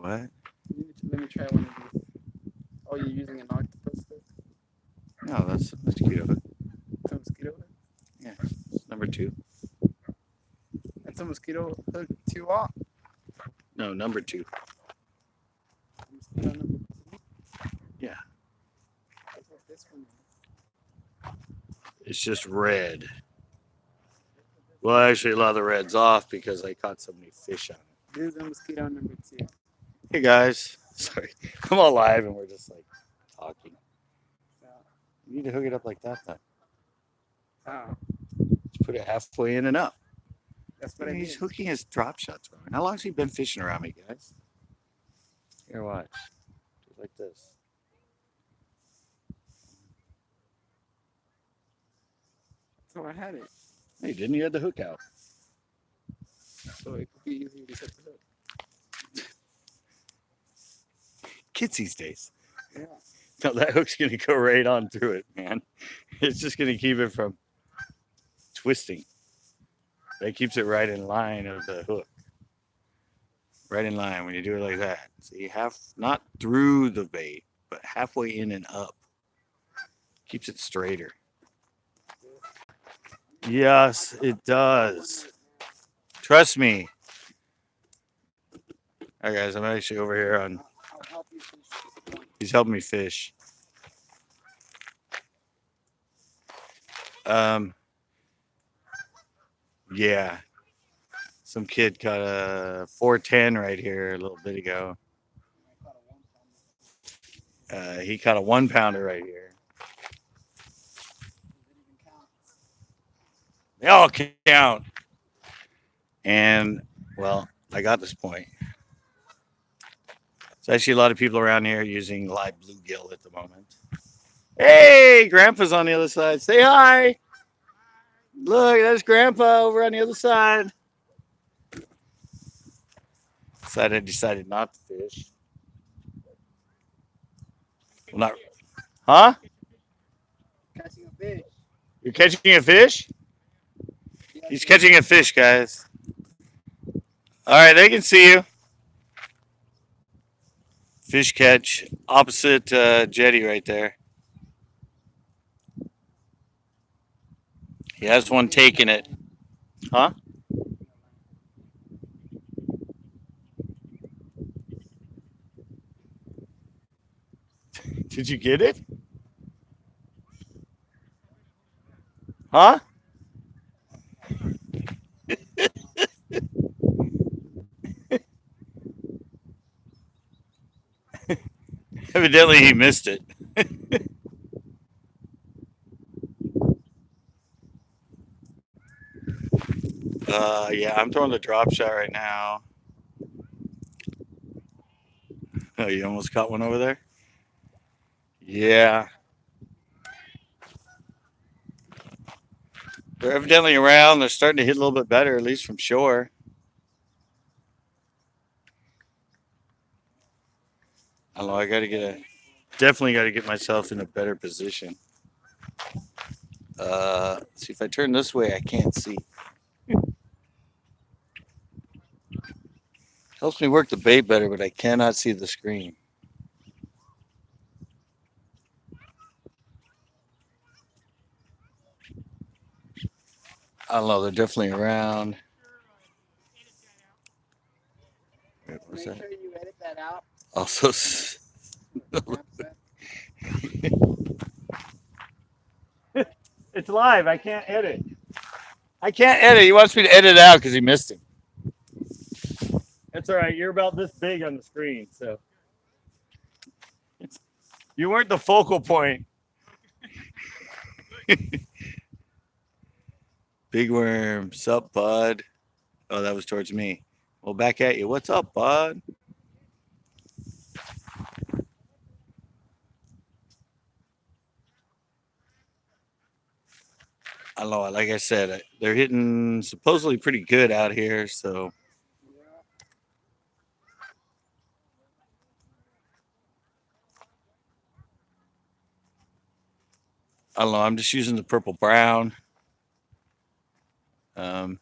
What? Let me try one of these. Oh, you're using an octopus hook? No, that's a mosquito hook. It's a mosquito hook? Yeah, it's number 2. It's a mosquito hook too off. No, number 2. Mosquito number two. Yeah, That's what this one it's just red. Well, actually, a lot of the red's off because I caught so many fish on it. is. This is a mosquito number two. Hey guys, sorry, I'm all live and we're just like talking. So, You need to hook it up like that then. oh, Just put it halfway in and up. that's what I He's did. hooking his drop shots wrong. How long has he been fishing around me, guys? Here, watch. Just like this. So I had it. Hey, didn't you had the hook out? So it could be easier to set the hook. Kids these days. Yeah. No, that hook's gonna go right on through it, man. It's just gonna keep it from twisting. That keeps it right in line of the hook. Right in line when you do it like that. So you have not through the bait, but halfway in and up. Keeps it straighter. Yes, it does. Trust me. All right, guys, I'm actually over here on. I'll help you fish this one. He's helping me fish. Um, yeah. Some kid caught a 410 right here a little bit ago. He caught a 1 pounder right here. They all count. And, well, I got this point. There's actually a lot of people around here using live bluegill at the moment. Hey, Grandpa's on the other side. Say hi. Look, there's Grandpa over on the other side. Decided not to fish. Well, not, huh? Catching a fish. You're catching a fish? He's catching a fish, guys. All right, they can see you. Fish catch opposite jetty right there. He has one taking it. Huh? Did you get it? Huh? Evidently, he missed it. Yeah, I'm throwing the drop shot right now. Oh, you almost caught one over there? Yeah. They're evidently around. They're starting to hit a little bit better, at least from shore. I don't know. Definitely got to get myself in a better position. See if I turn this way, I can't see. Helps me work the bait better, but I cannot see the screen. I don't know. They're definitely around. Wait, what's Make that? sure you edit that out. Also, it's live. I can't edit. I can't edit. He wants me to edit it out because he missed him. That's all right. You're about this big on the screen, so you weren't the focal point. Big worm, sup, bud? Oh, that was towards me. Well, back at you. What's up, bud? I don't know. Like I said, they're hitting supposedly pretty good out here, so I don't know. I'm just using the purple brown. Um,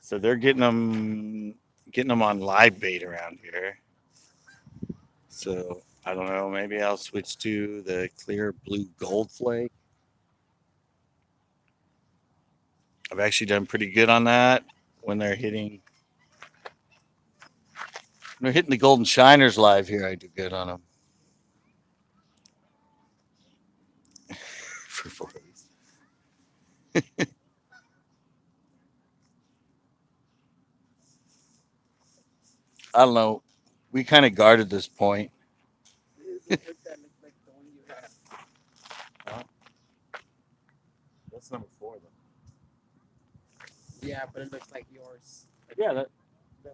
So they're getting them on live bait around here. So I don't know. Maybe I'll switch to the clear blue gold flake. I've actually done pretty good on that when they're hitting the golden shiners live here. I do good on them for 4 weeks. I don't know. We kind of guarded this point. This hook that looks like the one you have. Huh? That's number 4, though. Yeah, but it looks like yours. Like, Yeah,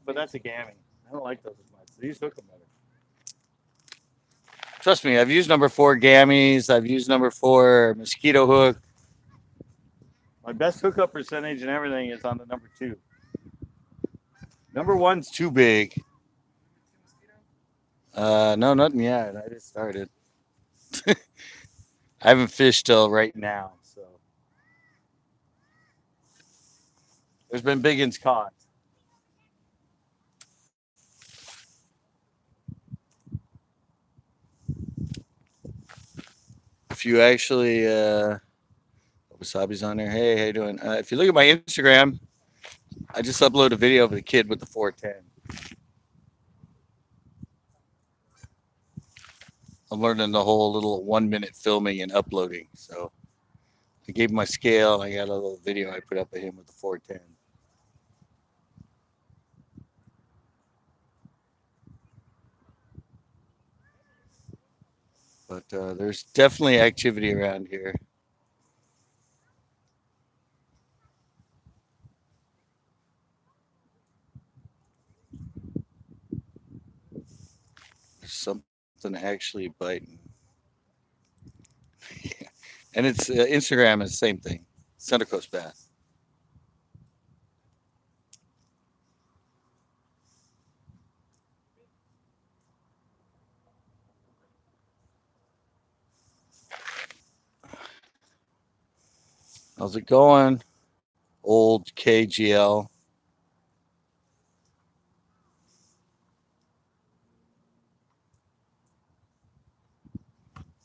but that's a gammy. I don't like those as much. These hook them better. Trust me, I've used number 4 gammies. I've used number 4 mosquito hook. My best hookup percentage and everything is on the number 2. Number 1's too big. No, nothing yet. I just started. I haven't fished till right now, so there's been biggins caught. If you actually, Wasabi's on there. Hey, how you doing? If you look at my Instagram, I just uploaded a video of the kid with the 410. I'm learning the whole little 1 minute filming and uploading. So I gave him my scale and I got a little video I put up of him with the 410. But there's definitely activity around here. There's something actually biting. Yeah. And it's Instagram is the same thing. Center Coast Bass. How's it going? Old KGL.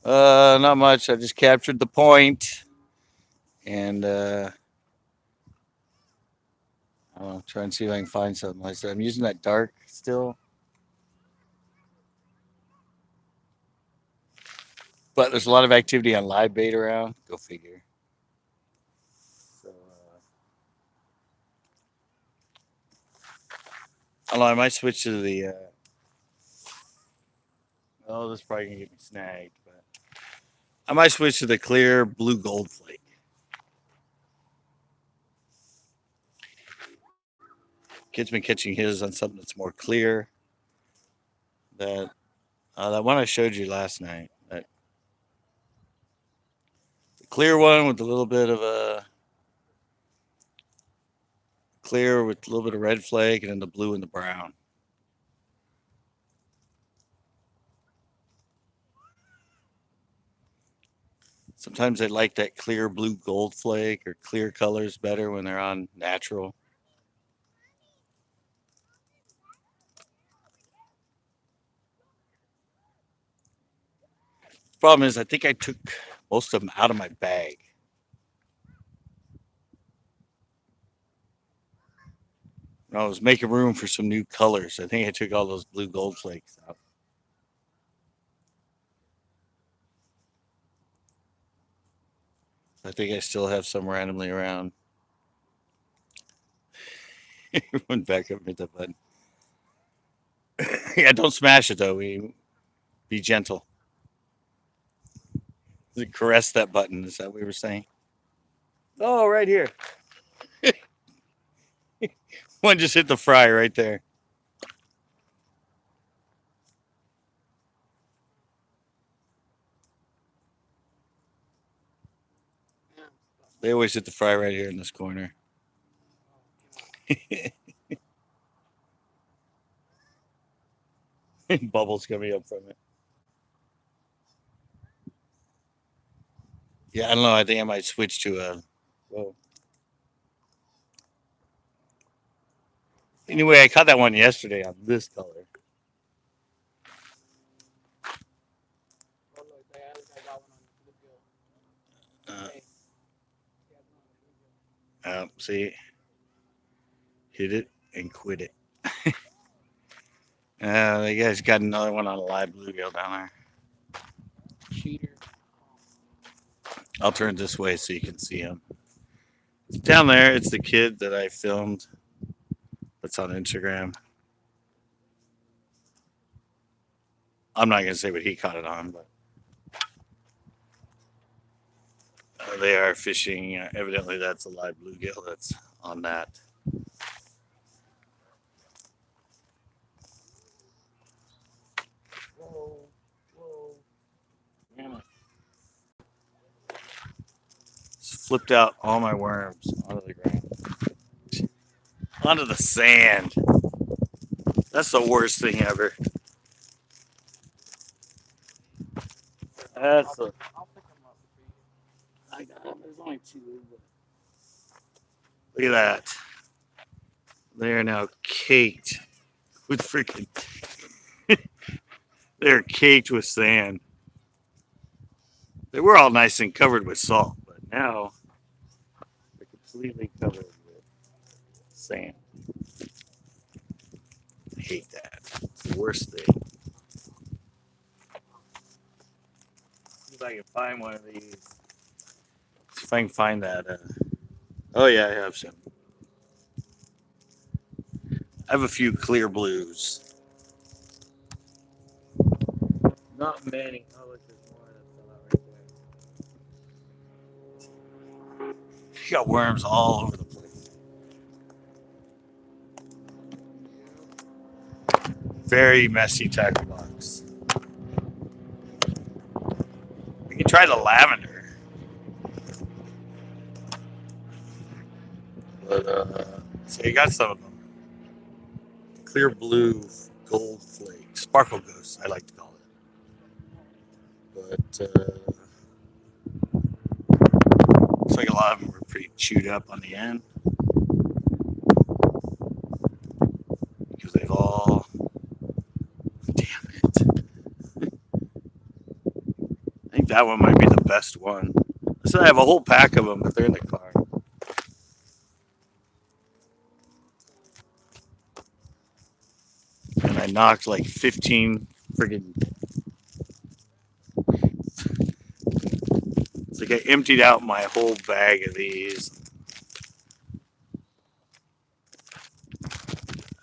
Not much. I just captured the point and I don't know, try and see if I can find something. Like I said, I'm using that dark still, but there's a lot of activity on live bait around. Go figure. So I don't know. I might switch to the. Oh, this is probably gonna get me snagged, but I might switch to the clear blue gold flake. Kid's been catching his on something that's more clear. That one I showed you last night. That the clear one with a little bit of a clear with a little bit of red flake and then the blue and the brown. Sometimes I like that clear blue gold flake or clear colors better when they're on natural. Problem is, I think I took most of them out of my bag. When I was making room for some new colors. I think I took all those blue gold flakes out. I think I still have some randomly around. Went back up and hit the button. Yeah, don't smash it though. We be gentle. Caress that button. Is that what we were saying? Oh, right here. One just hit the fry right there. Yeah. They always hit the fry right here in this corner. Bubbles coming up from it. Yeah, I don't know. I think I might switch to a. Whoa. Anyway, I caught that one yesterday on this color. Oh, look, I got one on the bluegill. Uh, Hey, he has one on the bluegill. see, hit it and quit it. The guy's got another one on a live bluegill down there. Cheater. I'll turn this way so you can see him. Down there, it's the kid that I filmed. That's on Instagram. I'm not gonna say what he caught it on, but they are fishing. Evidently, that's a live bluegill that's on that. Whoa, whoa, damn it! Just flipped out all my worms onto the ground, onto the sand. That's the worst thing ever. That's a. I'll pick him up for you. I got them. There's only two. Look at that. They are now caked with freaking. They're caked with sand. They were all nice and covered with salt, but now they're completely covered with sand. I hate that. It's the worst thing. See if I can find one of these. See if I can find that. Oh yeah, I have some. I have a few clear blues. Not many. Oh look, there's more that fell out right there. You got worms all over the place. Very messy tackle box. We can try the lavender. But so you got some of them. Clear blue gold flake. Sparkle ghost, I like to call it. But looks like a lot of them were pretty chewed up on the end. Because they've all. Damn it. I think that one might be the best one. So I have a whole pack of them, but they're in the car. And I knocked like 15 friggin'. It's like I emptied out my whole bag of these.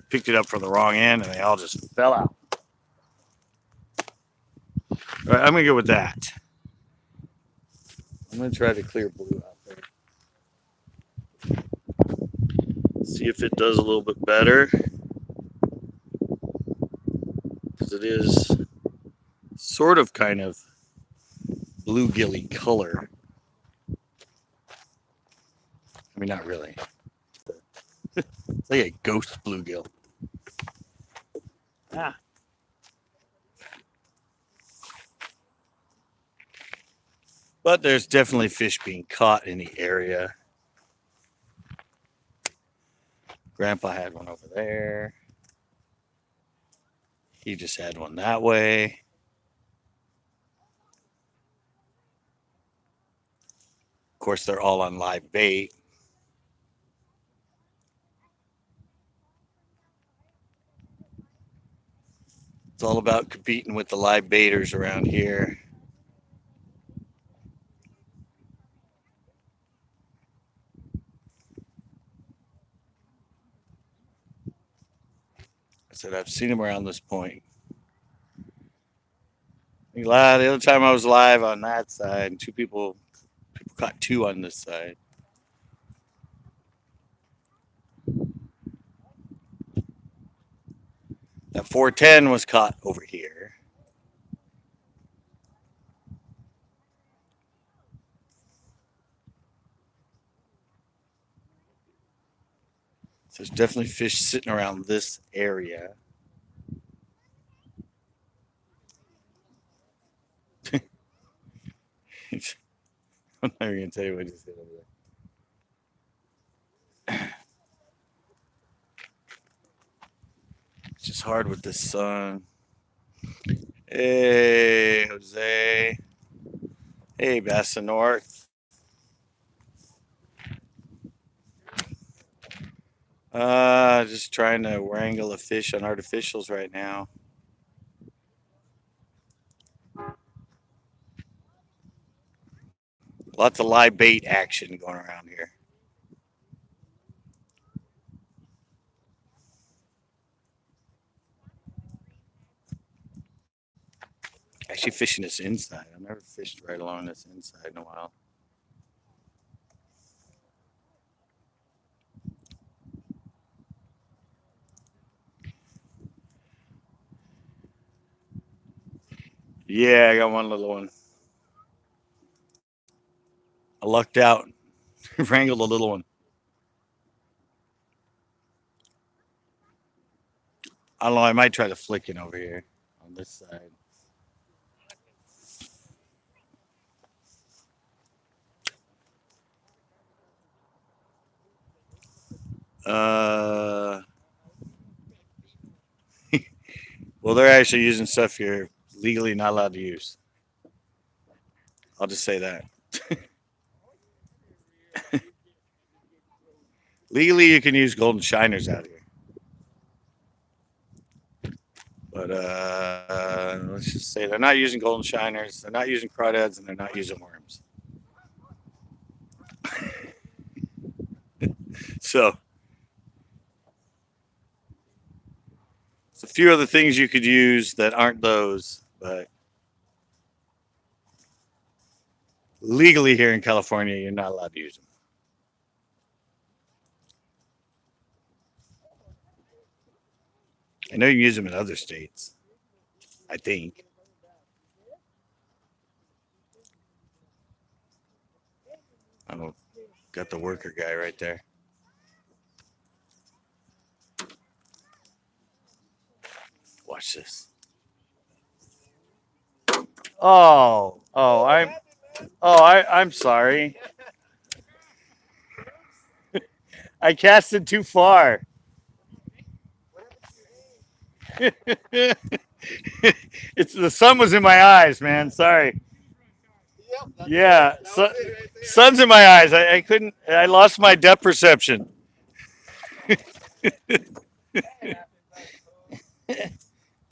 Picked it up from the wrong end and they all just fell out. All right, I'm gonna go with that. I'm gonna try the clear blue out there. See if it does a little bit better. Because it is sort of kind of bluegilly color. I mean, not really. It's like a ghost bluegill. Ah. But there's definitely fish being caught in the area. Grandpa had one over there. He just had one that way. Of course, they're all on live bait. It's all about competing with the live baiters around here. I said I've seen them around this point. The other time I was live on that side, and people caught two on this side. That 410 was caught over here. So there's definitely fish sitting around this area. I'm never gonna tell you what he said over there. It's hard with the sun. Hey, Jose. Hey, Bassa North. Just trying to wrangle a fish on artificials right now. Lots of live bait action going around here. Actually, fishing this inside. I've never fished right along this inside in a while. Yeah, I got one little one. I lucked out, wrangled a little one. I don't know. I might try the flicking over here on this side. Uh, well, they're actually using stuff you're legally not allowed to use. I'll just say that. Legally, you can use golden shiners out here. But let's just say they're not using golden shiners, they're not using crawdads, and they're not using worms. So, there's a few other things you could use that aren't those, but legally here in California, you're not allowed to use them. I know you can use them in other states, I think. Oh, got the worker guy right there. Watch this. I'm sorry. I casted too far. It's the sun was in my eyes, man. Sorry. Yeah, sun's in my eyes. I couldn't. I lost my depth perception.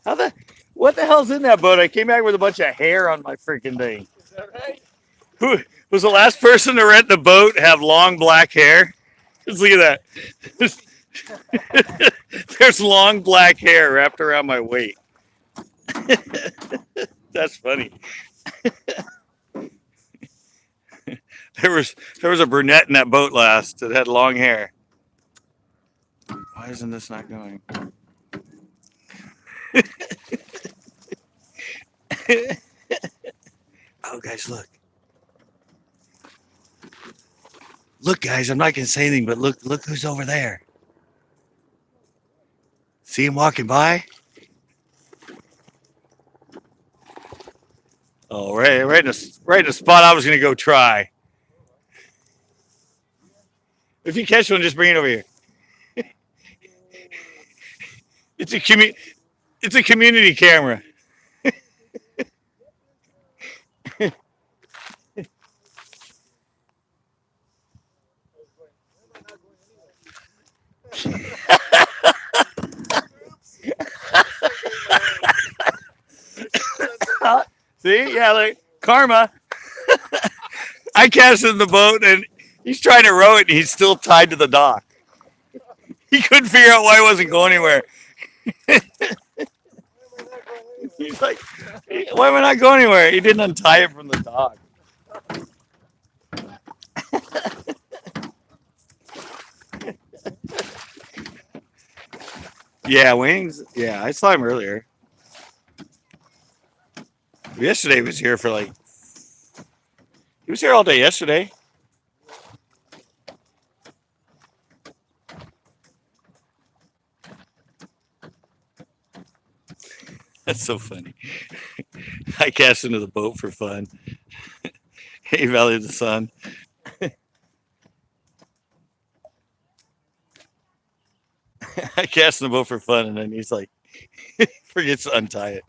How the? What the hell's in that boat? I came back with a bunch of hair on my freaking thing. Is that right? Who was the last person to rent the boat? Have long black hair? Just look at that. There's long black hair wrapped around my waist. That's funny. There was a brunette in that boat last that had long hair. Why isn't this not going? Oh, guys, look. Look, guys, I'm not gonna say anything, but look who's over there. See him walking by? Oh, right in the spot I was gonna go try. If you catch one, just bring it over here. It's a community camera. See, yeah, like karma. I cast in the boat and he's trying to row it and he's still tied to the dock. He couldn't figure out why he wasn't going anywhere. He's like, why am I not going anywhere? He didn't untie it from the dock. Yeah, Wings. Yeah, I saw him earlier. Yesterday he was here for like. He was here all day yesterday. That's so funny. I cast into the boat for fun. Hey, Valley of the Sun. I cast in the boat for fun, and then he's like, Forgets to untie it.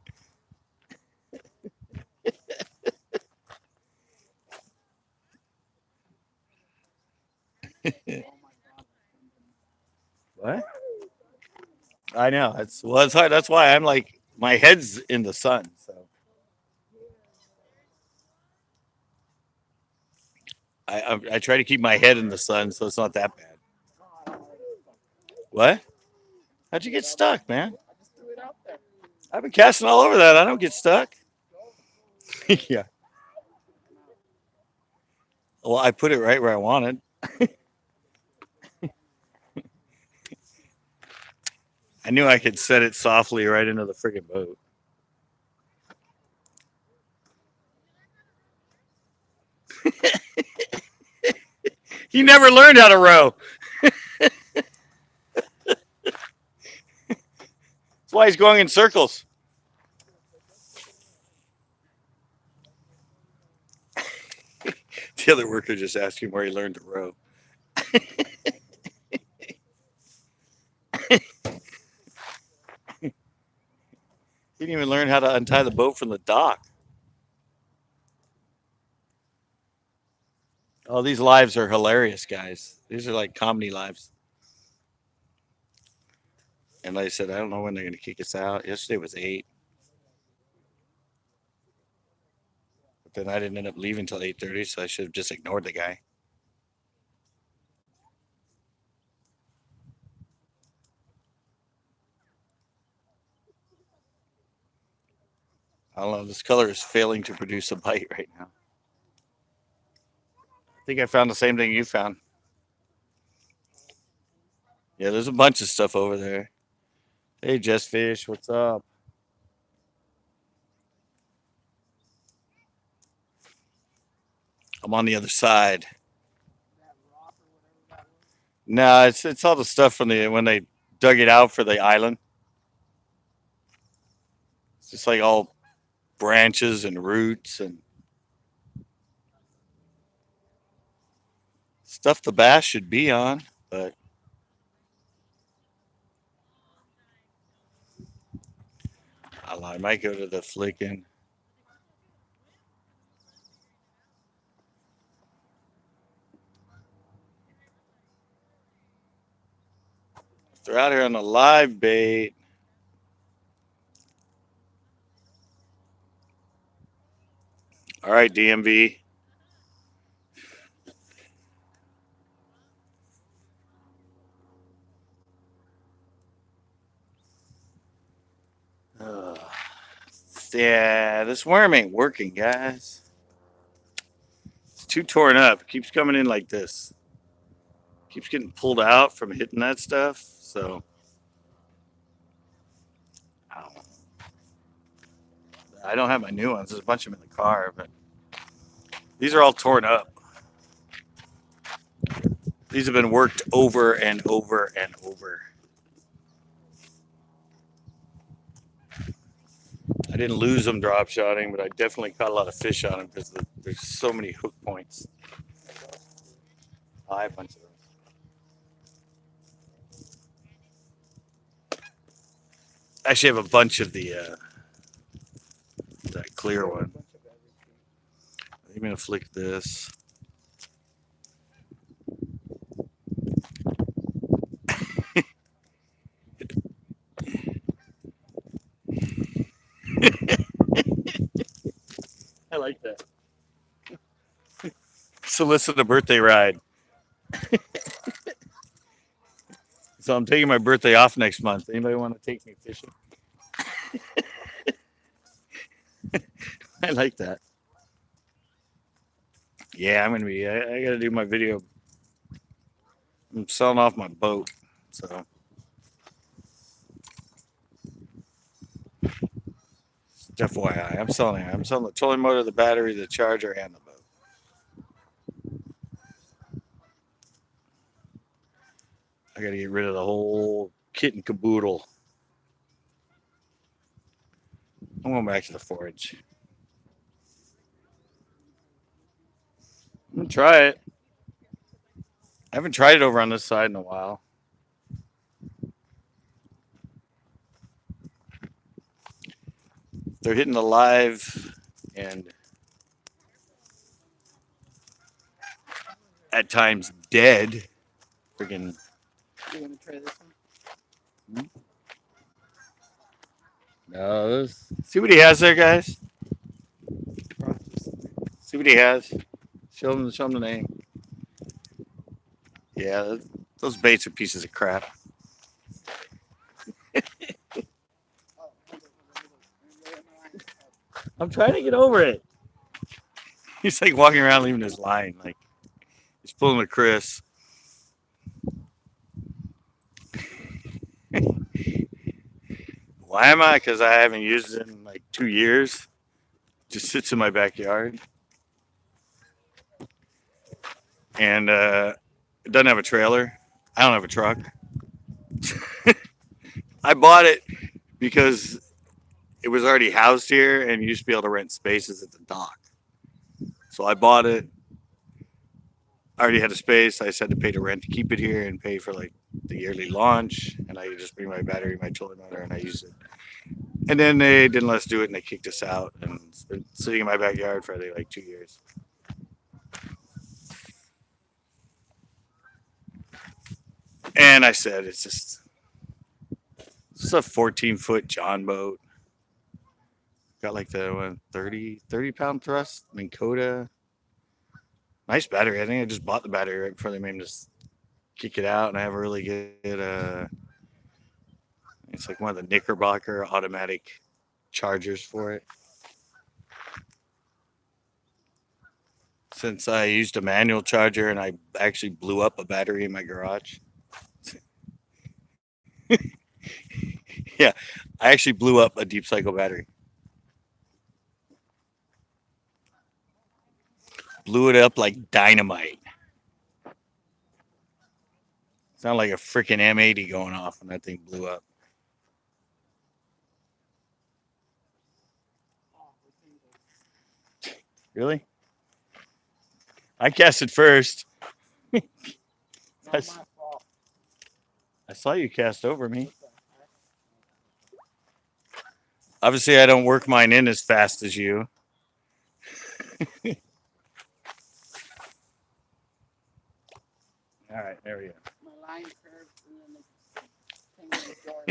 What? I know. It's hard. That's why I'm like my head's in the sun. So I try to keep my head in the sun, so it's not that bad. What? How'd you get stuck, man? I just threw it out there. I've been casting all over that. I don't get stuck. Yeah. Well, I put it right where I wanted. I knew I could set it softly right into the friggin' boat. He never learned how to row. That's why he's going in circles. The other worker just asked him where he learned to row. He didn't even learn how to untie the boat from the dock. Oh, these lives are hilarious, guys. These are like comedy lives. And like I said, I don't know when they're going to kick us out. Yesterday was 8. But then I didn't end up leaving till 8:30, so I should have just ignored the guy. I don't know. This color is failing to produce a bite right now. I think I found the same thing you found. Yeah, there's a bunch of stuff over there. Hey, Jess Fish, what's up? I'm on the other side. That rock or whatever that was. No, it's all the stuff from the when they dug it out for the island. It's just like all branches and roots and stuff the bass should be on, but I might go to the flicking. If they're out here on the live bait. All right, DMV. Ugh. Yeah, this worm ain't working, guys. It's too torn up. It keeps coming in like this. Keeps getting pulled out from hitting that stuff. So I don't have my new ones. There's a bunch of them in the car, but these are all torn up. These have been worked over and over and over. I didn't lose them drop shotting, but I definitely caught a lot of fish on them because there's so many hook points. I have a bunch of them. Actually, I have a bunch of the that clear one. I'm gonna flick this. I like that. Solicit a birthday ride. So I'm taking my birthday off next month. Anybody want to take me fishing? I like that. Yeah, I'm gonna be. I gotta do my video. I'm selling off my boat, so FYI, I'm selling it. I'm selling the trolling motor, the battery, the charger, and the boat. I got to get rid of the whole kit and caboodle. I'm going back to the forage. I'm gonna try it. I haven't tried it over on this side in a while. they're hitting the live and at times dead. Freaking. You want to try this one? No, see what he has there, guys. See what he has. Show him the name. Yeah, those baits are pieces of crap. I'm trying to get over it. He's like walking around leaving his line, like he's pulling a Chris. Why am I? Because I haven't used it in like 2 years. Just sits in my backyard, and it doesn't have a trailer. I don't have a truck. I bought it because it was already housed here, and you used to be able to rent spaces at the dock. So I bought it. I already had a space. I just had to pay to rent to keep it here and pay for like the yearly launch. And I just bring my battery, my trolling motor, and I use it. And then they didn't let us do it, and they kicked us out. And it's been sitting in my backyard for like 2 years. And I said, it's a 14-foot John boat. Got like the 30 pound thrust, Minn Kota. Nice battery. I think I just bought the battery right before they made me just kick it out, and I have a really good. It's like one of the Knickerbocker automatic chargers for it. Since I used a manual charger and I actually blew up a battery in my garage. Yeah, I actually blew up a deep cycle battery. Blew it up like dynamite. Sounded like a freaking M80 going off when that thing blew up. Really? I cast it first. Not my fault. I saw you cast over me. Obviously, I don't work mine in as fast as you. All right, there we go. My line curves and then it's the door.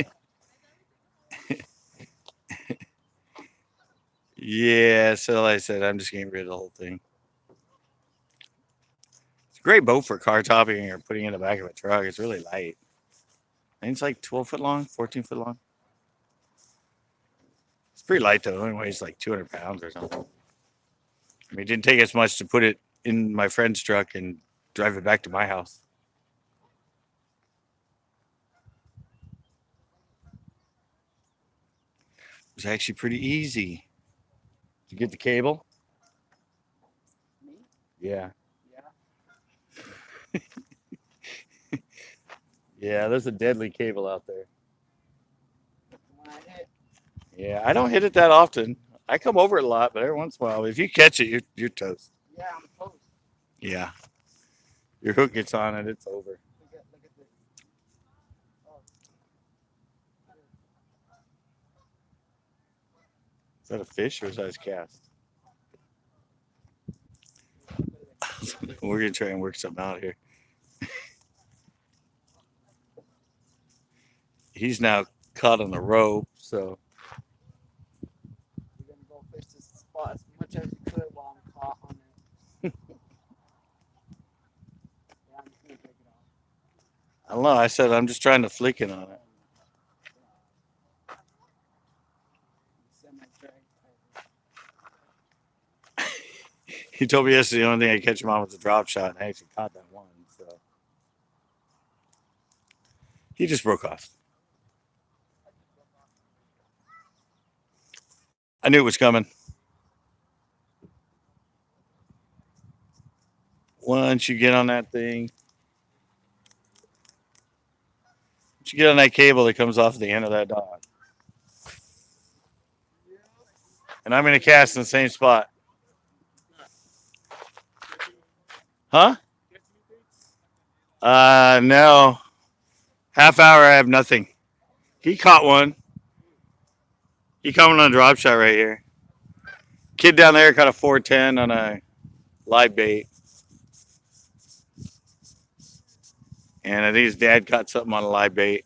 Yeah, so like I said, I'm just getting rid of the whole thing. It's a great boat for car topping or putting in the back of a truck. It's really light. I think it's like 12 foot long, 14 foot long. It's pretty light though. It only weighs like 200 pounds or something. I mean, it didn't take as much to put it in my friend's truck and drive it back to my house. It was actually pretty easy. Did you get the cable? Me? Yeah. Yeah. Yeah, there's a deadly cable out there. When I hit, Yeah, I don't hit it that often. I come over it a lot, but every once in a while, if you catch it, you're toast. yeah, I'm close. Yeah. Your hook gets on it, it's over. Look at this. Oh. Is that a fish or is that his cast? We're going to try and work something out here. He's now caught on the rope, so. You're gonna go fish this spot as much as you could while I'm caught on it. Yeah, I'm just gonna take it off. I don't know. I said I'm just trying to flick it on it. He told me yesterday the only thing I catch him on was a drop shot, and I actually caught that one. So he just broke off. I knew it was coming. Once you get on that thing, once you get on that cable that comes off the end of that dog, and I'm going to cast in the same spot. Huh? No. Half hour, I have nothing. He caught one. He coming on a drop shot right here. Kid down there caught a 410 on a live bait. And I think his dad caught something on a live bait.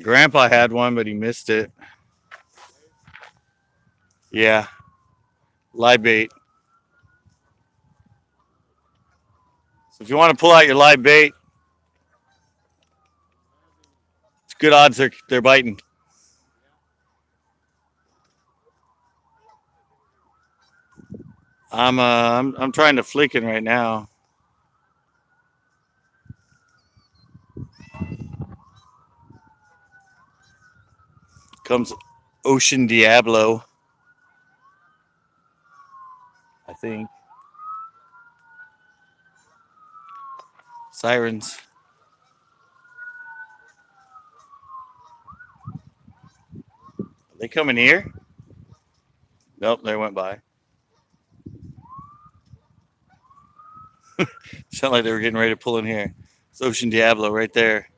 Grandpa had one, but he missed it. Yeah, live bait. So if you want to pull out your live bait, it's good odds they're biting. I'm trying to flicking right now. Comes Ocean Diablo, I think. Sirens. Are they coming here? Nope, they went by. Sound like they were getting ready to pull in here. It's Ocean Diablo right there.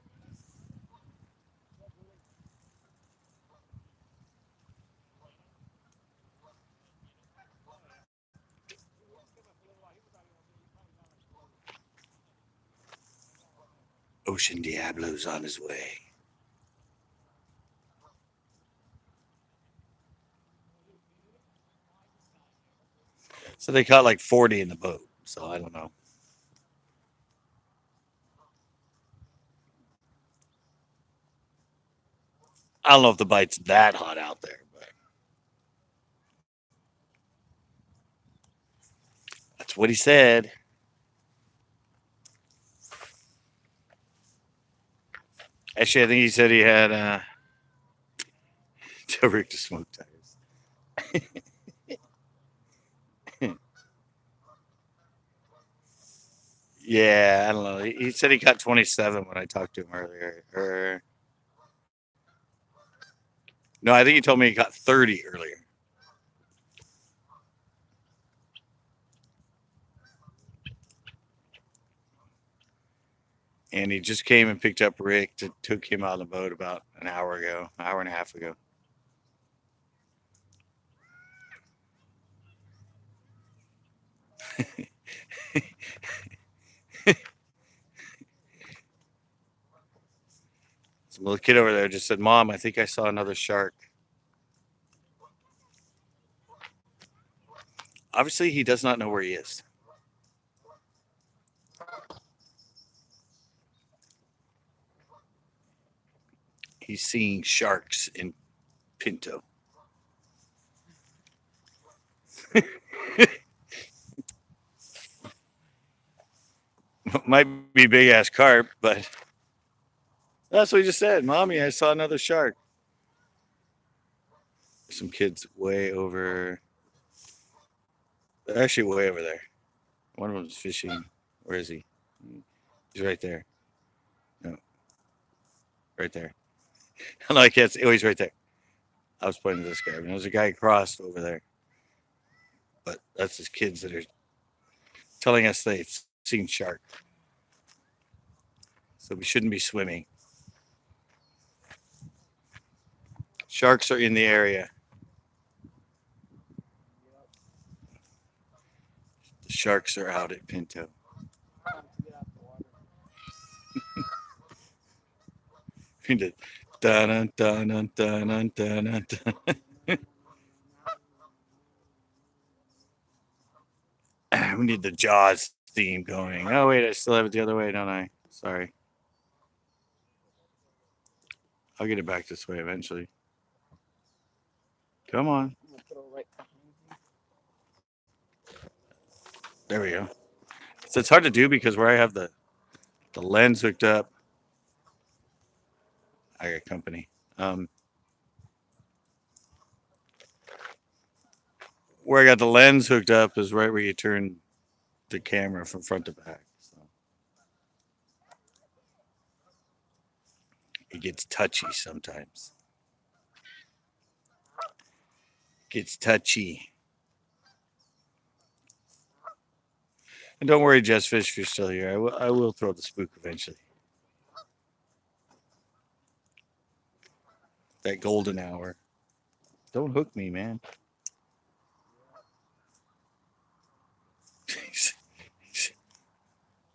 Ocean Diablo's on his way. So they caught like 40 in the boat. So I don't know. I don't know if the bite's that hot out there, but that's what he said. Actually, I think he said he had tell Rick to smoke tires. Yeah, I don't know. He said he caught 27 when I talked to him earlier. Or no, I think he told me he caught 30 earlier. And he just came and picked up Rick took him out of the boat about an hour ago, an hour and a half ago. Some little kid over there just said, "Mom, I think I saw another shark." Obviously, he does not know where he is. He's seeing sharks in Pinto. Might be big ass carp, but that's what he just said. Mommy, I saw another shark. Some kids way over. They're actually way over there. One of them's fishing. Where is he? He's right there. No, right there. No, I can't see. Oh, he's right there. I was pointing to this guy. I mean, there's a guy crossed over there. But that's his kids that are telling us they've seen shark. So we shouldn't be swimming. Sharks are in the area. The sharks are out at Pinto. We did. Dun, dun, dun, dun, dun, dun, dun. We need the Jaws theme going. Oh, wait, I still have it the other way, don't I? Sorry. I'll get it back this way eventually. Come on. There we go. So it's hard to do because where I have the lens hooked up, I got company. Where I got the lens hooked up is right where you turn the camera from front to back. So it gets touchy sometimes. Gets touchy. And don't worry, Jess Fish, if you're still here. I will throw the spook eventually. That golden hour. Don't hook me, man.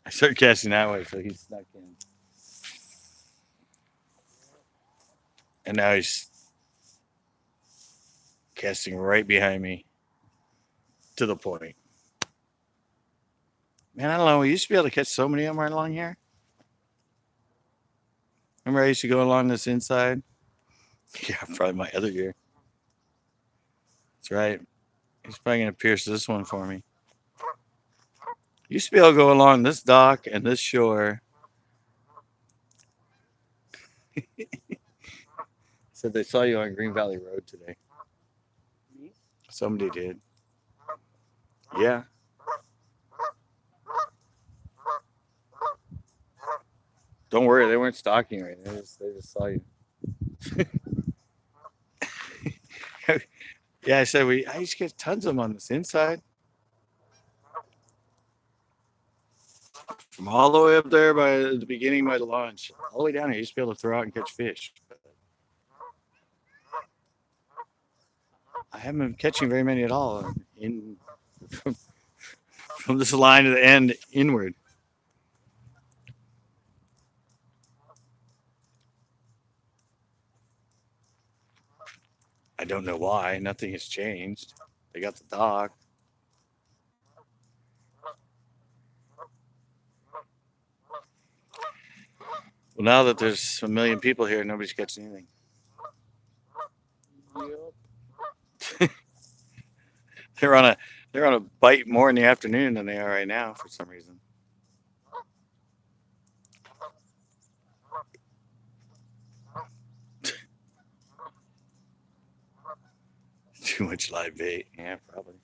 I started casting that way, so he snuck in. And now he's casting right behind me to the point. Man, I don't know. We used to be able to catch so many of them right along here. Remember, I used to go along this inside? Yeah, probably my other year. That's right. He's probably going to pierce this one for me. Used to be able to go along this dock and this shore. Said they saw you on Green Valley Road today. Me? Somebody did. Yeah. Don't worry, they weren't stalking right. They just saw you. Yeah, I said I used to get tons of them on this inside. From all the way up there by the beginning by the launch, all the way down here, you used to be able to throw out and catch fish. I haven't been catching very many at all in from this line to the end inward. I don't know why. Nothing has changed. They got the dock. Well, now that there's a million people here, nobody's catching anything. Yep. They're on a bite more in the afternoon than they are right now for some reason. Too much live bait. Yeah, probably.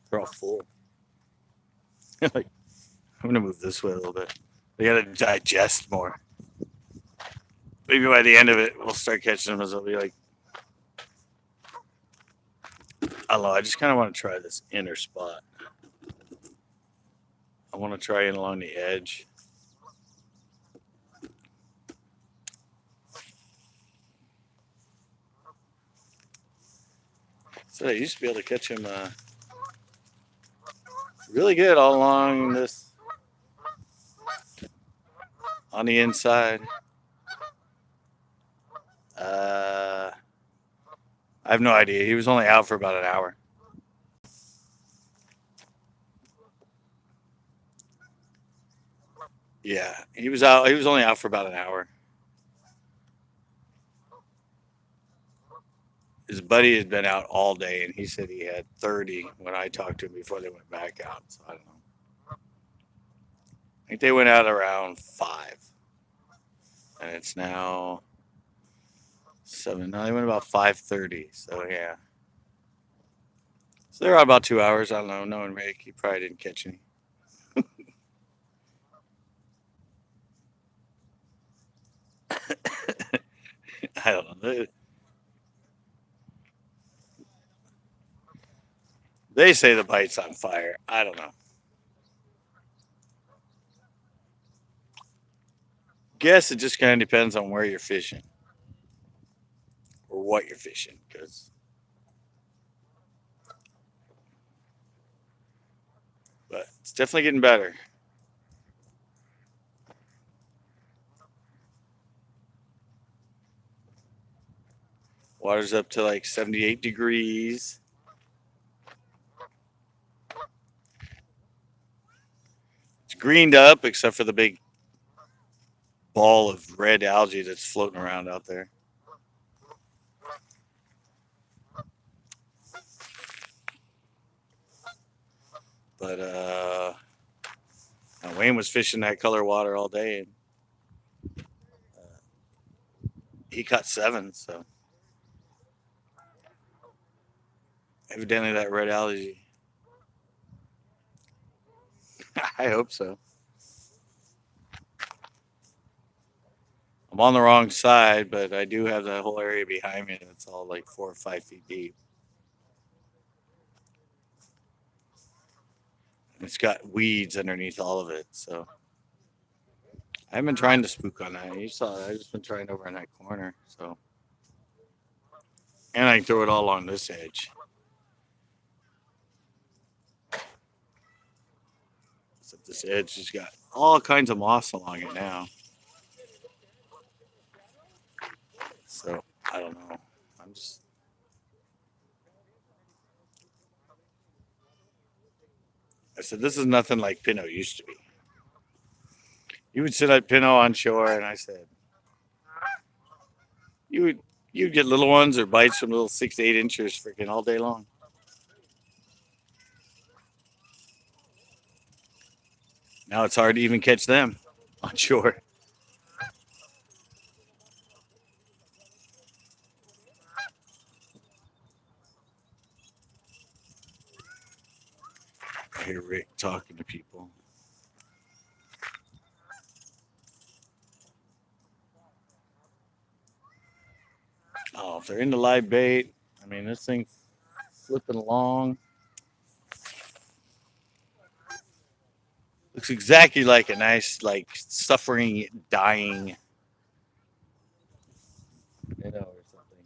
They're all full. Like, I'm gonna move this way a little bit. They gotta digest more. Maybe by the end of it, we'll start catching them as they'll be like, I don't know. I just kind of want to try this inner spot. I want to try in along the edge. So I used to be able to catch him really good all along this on the inside. I have no idea. He was only out for about an hour. Yeah, he was out. He was only out for about an hour. His buddy had been out all day, and he said he had 30 when I talked to him before they went back out. So I don't know. I think they went out around 5, and it's now 7. No, they went about 5:30. So yeah. So they're out about 2 hours. I don't know. Knowing Rick, he probably didn't catch any. I don't know. They say the bite's on fire. I don't know. Guess it just kind of depends on where you're fishing or what you're fishing, but it's definitely getting better. Water's up to like 78 degrees. It's greened up except for the big ball of red algae that's floating around out there. But Wayne was fishing that color water all day, and he caught 7. So evidently that red algae. I hope so. I'm on the wrong side, but I do have that whole area behind me that's all like 4 or 5 feet deep. And it's got weeds underneath all of it, so I haven't been trying to spook on that. You saw that. I've just been trying over in that corner. So And I can throw it all on this edge. So this edge has got all kinds of moss along it now. So I don't know. I'm just I said this is nothing like Pinot used to be. You would sit at Pinot on shore, and I said you would you'd get little ones or bites from little 6 to 8 inches freaking all day long. Now it's hard to even catch them on shore. I hear Rick talking to people. Oh, if they're into live bait, I mean this thing flipping along looks exactly like a nice like suffering dying minnow or something.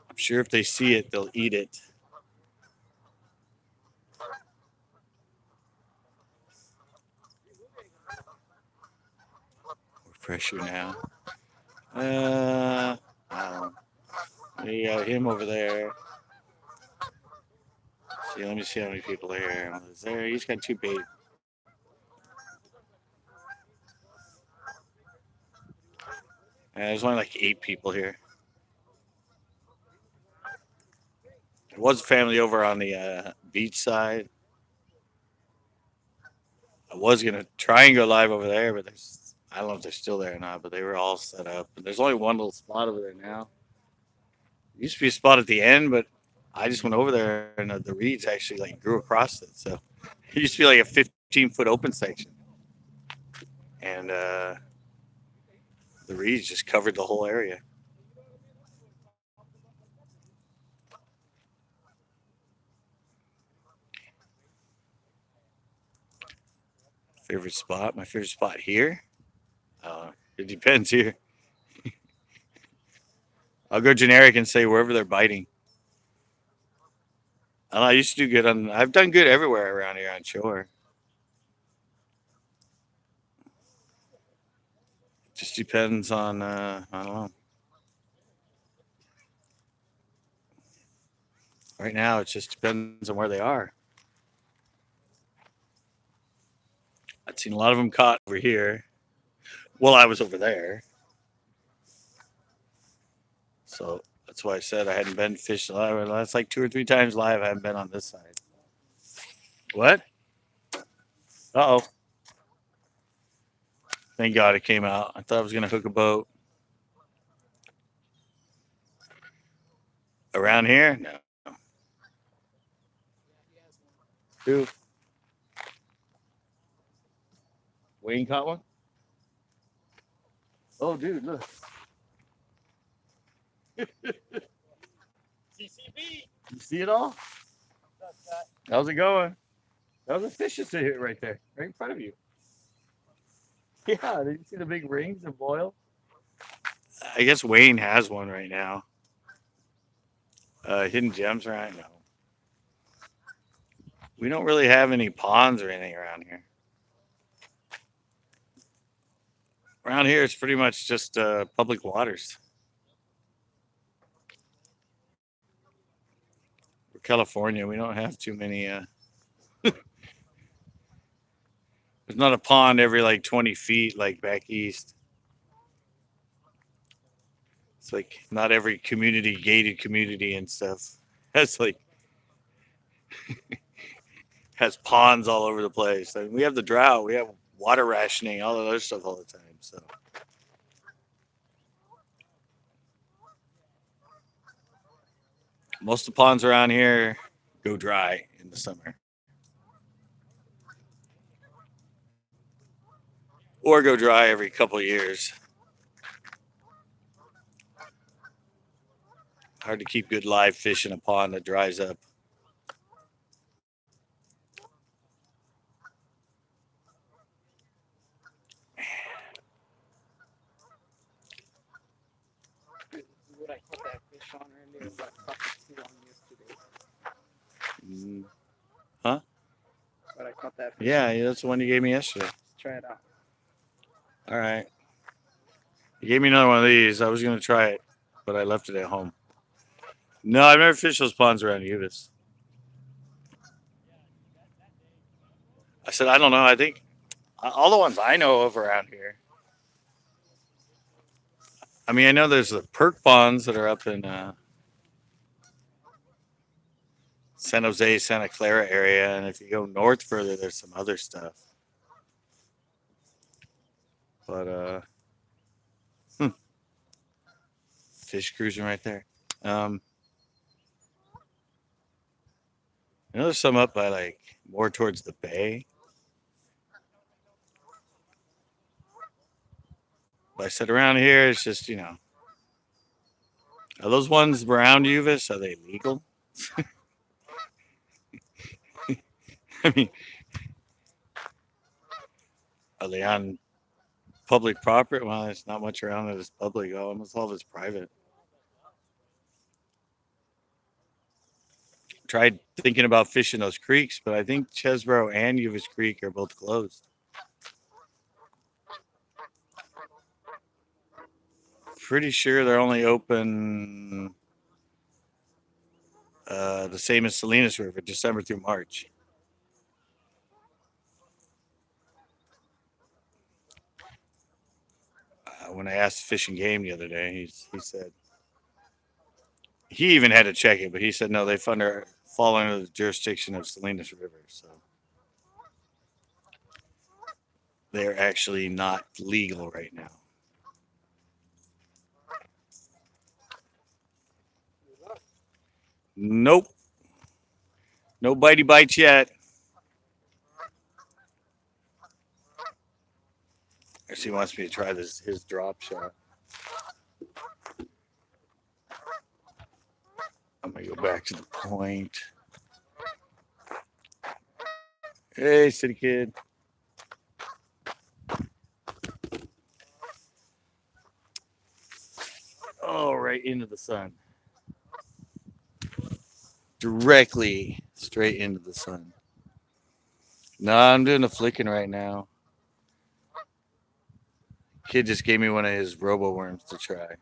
I'm sure if they see it, they'll eat it. More pressure now. I don't know. You got him over there. See, let me see how many people there. Is there? He's got two bait. There's only like 8 people here. There was a family over on the beach side. I was gonna try and go live over there, but I don't know if they're still there or not. But they were all set up. And there's only one little spot over there now. There used to be a spot at the end, but I just went over there and the reeds actually like grew across it. So it used to be like a 15-foot open section, and the reeds just covered the whole area. Favorite spot? My favorite spot here? It depends here. I'll go generic and say wherever they're biting. I don't know, I used to do good on. I've done good everywhere around here on shore. Just depends on. I don't know. Right now, it just depends on where they are. I've seen a lot of them caught over here. Well, I was over there, so that's why I said I hadn't been fishing live. That's like 2 or 3 times live. I haven't been on this side. What? Uh oh! Thank God it came out. I thought I was gonna hook a boat around here. No. Who? Wayne caught one. Oh, dude, look. CCB. You see it all? How's it going? That was a fish that's hit right there, right in front of you. Yeah, did you see the big rings and boil? I guess Wayne has one right now. Hidden gems, right? No. We don't really have any ponds or anything around here. Around here, it's pretty much just public waters. We're California. We don't have too many. There's not a pond every like 20 feet like back east. It's like not every community, gated community and stuff, has like has ponds all over the place. I mean, we have the drought, we have water rationing, all of other stuff all the time. So most of the ponds around here go dry in the summer, or go dry every couple of years. Hard to keep good live fish in a pond that dries up. I caught that fish on earlier, but I caught the two on yesterday. Mm, huh? But I caught that fish. Yeah, that's the one you gave me yesterday. Let's try it out. All right. You gave me another one of these. I was going to try it, but I left it at home. No, I've never fished those ponds around Uvis. I said, I don't know. I think all the ones I know of around here. I mean, I know there's the perk ponds that are up in San Jose, Santa Clara area, and if you go north further, there's some other stuff. But fish cruising right there. I know there's some up by like more towards the bay. But I said around here, it's just are those ones around Uvis? Are they legal? I mean, are they on public property? Well, there's not much around it. It's public. Almost all of it's private. Tried thinking about fishing those creeks, but I think Chesborough and Uvis Creek are both closed. Pretty sure they're only open the same as Salinas River, December through March. When I asked Fish and Game the other day, he said he even had to check it, but he said no, they fall under the jurisdiction of Salinas River, so they're actually not legal right now. Nope, no bitey bites yet. Actually, he wants me to try his drop shot. I'm gonna go back to the point. Hey, city kid. Oh, right into the sun. Directly straight into the sun. No, I'm doing a flicking right now. Kid just gave me one of his robo worms to try.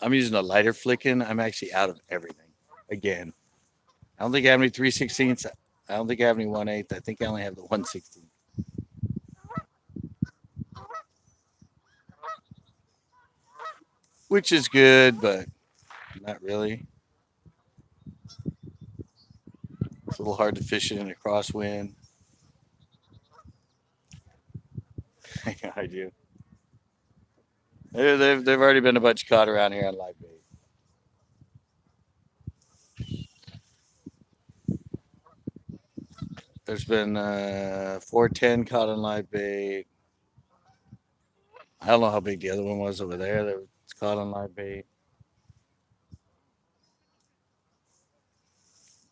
I'm using a lighter flicking. I'm actually out of everything again. I don't think I have any 3/16. I don't think I have any 1/8. I think I only have the 1/16. Which is good, but not really. It's a little hard to fish it in a crosswind. I do. They've already been a bunch caught around here on live bait. There's been 410 caught on live bait. I don't know how big the other one was over there that was caught on live bait.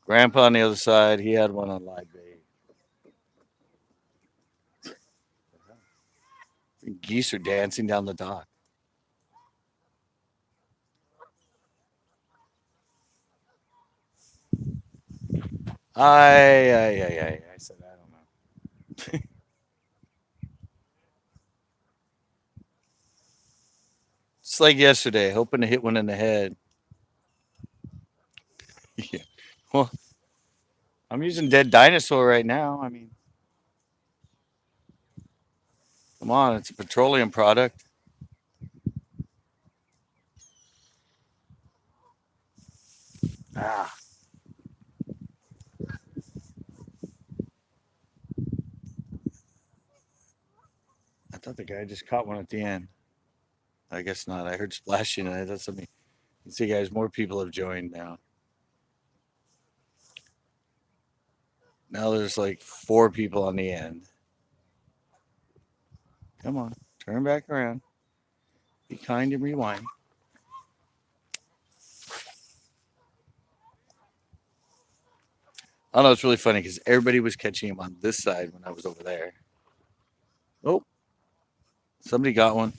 Grandpa on the other side, he had one on live bait. Geese are dancing down the dock. I said I don't know. It's like yesterday, hoping to hit one in the head. Yeah. Well, I'm using dead dinosaur right now. I mean, come on, it's a petroleum product. Ah. I thought the guy just caught one at the end. I guess not. I heard splashing and that's something. You see, guys, more people have joined now. Now there's like 4 people on the end. Come on, turn back around. Be kind and rewind. I don't know. It's really funny because everybody was catching him on this side when I was over there. Oh, Somebody got one.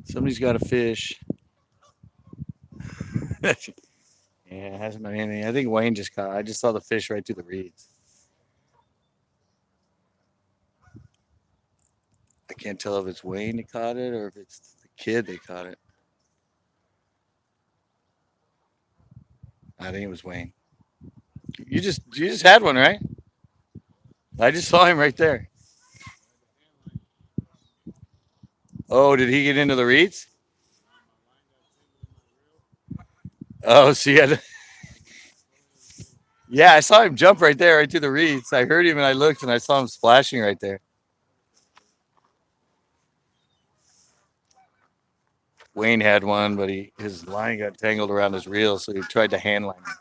Somebody's got a fish. Yeah, it hasn't been anything. I think Wayne just caught it. I just saw the fish right through the reeds. I can't tell if it's Wayne that caught it or if it's the kid that caught it. I think it was Wayne. You just had one, right? I just saw him right there. Oh, did he get into the reeds? Oh, see, yeah, I saw him jump right there, right through the reeds. I heard him and I looked and I saw him splashing right there. Wayne had one, but his line got tangled around his reel, so he tried to hand line it.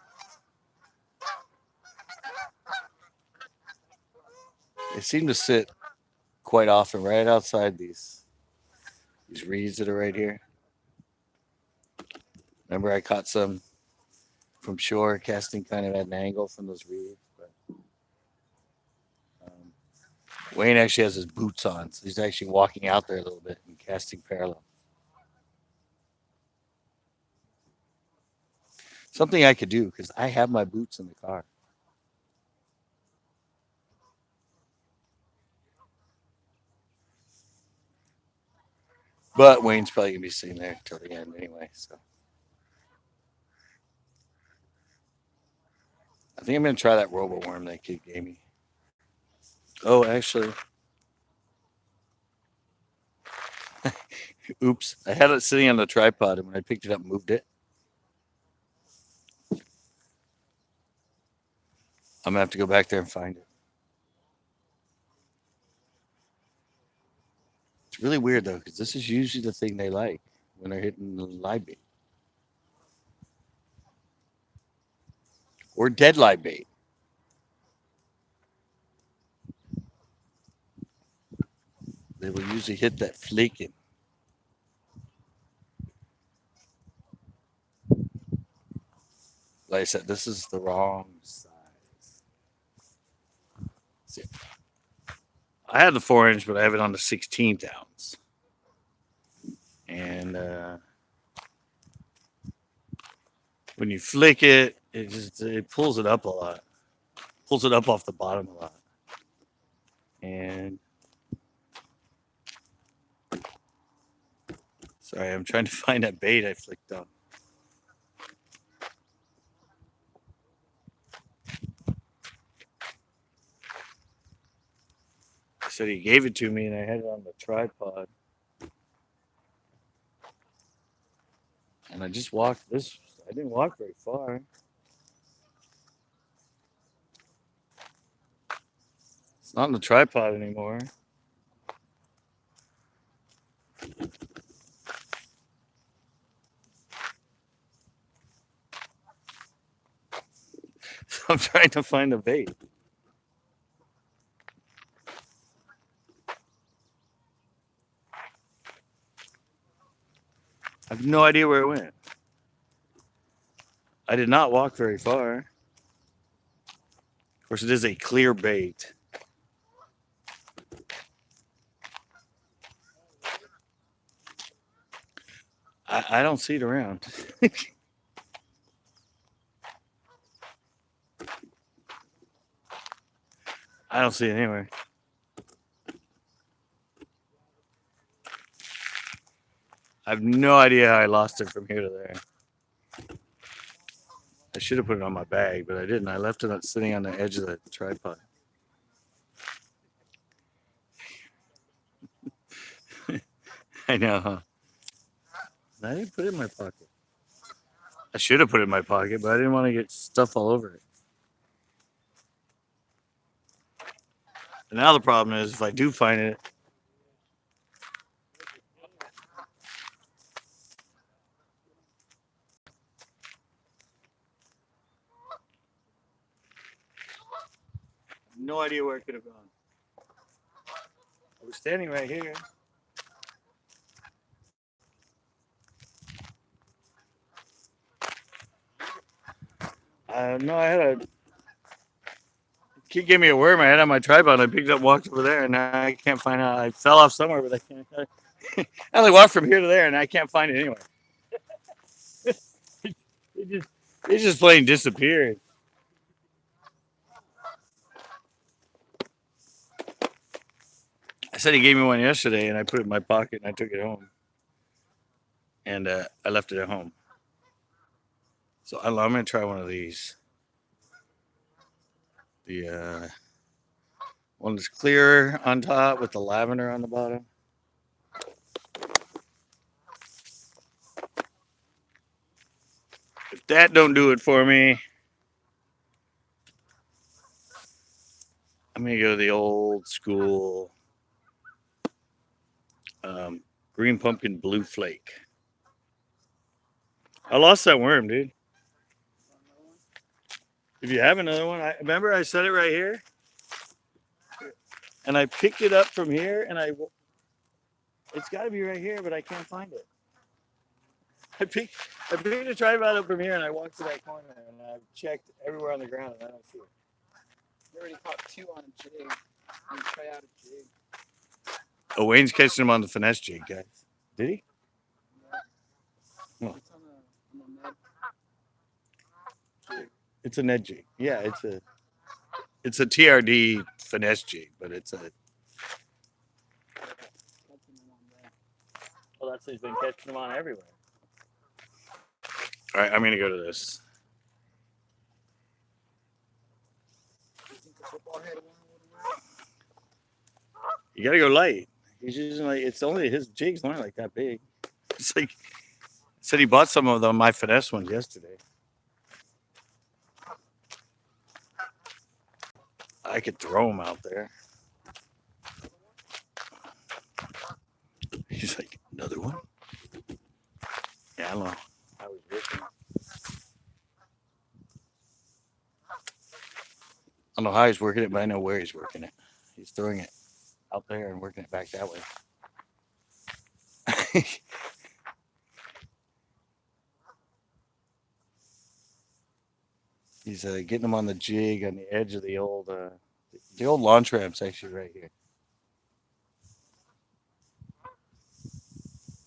They seem to sit quite often right outside these reeds that are right here. Remember, I caught some from shore, casting kind of at an angle from those reeds. But Wayne actually has his boots on, so he's actually walking out there a little bit and casting parallel. Something I could do because I have my boots in the car. But Wayne's probably gonna be sitting there till the end anyway. So I think I'm gonna try that robo worm that kid gave me. Oh, actually, oops! I had it sitting on the tripod, and when I picked it up, and moved it. I'm gonna have to go back there and find it. It's really weird though, because this is usually the thing they like when they're hitting the live bait or dead live bait. They will usually hit that flaking. Like I said, this is the wrong size. See, I had the 4-inch, but I have it on the 16th ounce. And when you flick it, it pulls it up a lot. Pulls it up off the bottom a lot. And sorry, I'm trying to find that bait I flicked on. I said he gave it to me and I had it on the tripod. And I just walked this. I didn't walk very far. It's not on the tripod anymore. So I'm trying to find the bait. I have no idea where it went. I did not walk very far. Of course, it is a clear bait. I don't see it around. I don't see it anywhere. I have no idea how I lost it from here to there. I should have put it on my bag, but I didn't. I left it sitting on the edge of the tripod. I know, huh? I didn't put it in my pocket. I should have put it in my pocket, but I didn't want to get stuff all over it. And now the problem is, if I do find it, no idea where it could have gone. I was standing right here. No, I had a Kid gave me a worm. I had on my tripod. I picked up, walked over there, and I can't find out. I fell off somewhere, but I can't. I only walked from here to there, and I can't find it anywhere. it just, it just plain disappeared. I said he gave me one yesterday, and I put it in my pocket, and I took it home, and I left it at home. So I'm gonna try one of these. The one that's clear on top with the lavender on the bottom. If that don't do it for me, I'm gonna go the old school green pumpkin blue flake. I lost that worm, dude. If you have another one, I remember I set it right here, and I picked it up from here, and it's got to be right here, but I can't find it. I picked I picked a tripod up from here, and I walked to that corner, and I've checked everywhere on the ground, and I don't see it. You already caught two on a jig. You try out a jig. Oh, Wayne's catching him on the finesse jig, guys. Did he? Yeah. Oh. It's on a net jig. It's a Ned jig. Yeah, it's a TRD finesse jig, but it's a. Catching them on there. Well, that's he's been catching them on everywhere. All right, I'm gonna go to this. You think a football head one would work? You gotta go light. He's using like it's only his jig's only like that big. It's like said he bought some of them my finesse ones yesterday. I could throw them out there. He's like another one. Yeah, I don't know how he's working. I don't know how he's working it, but I know where he's working it. He's throwing it out there and working it back that way. He's getting them on the jig on the edge of the old launch ramp's actually right here.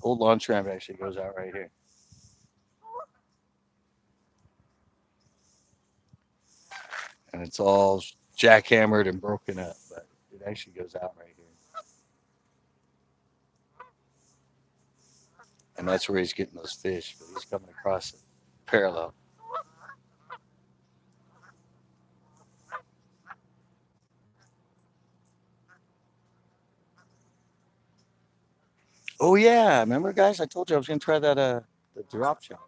Old launch ramp actually goes out right here. And it's all jackhammered and broken up, but it actually goes out right here. And that's where he's getting those fish, but he's coming across it parallel. Oh yeah, remember guys? I told you I was gonna try that the drop shot.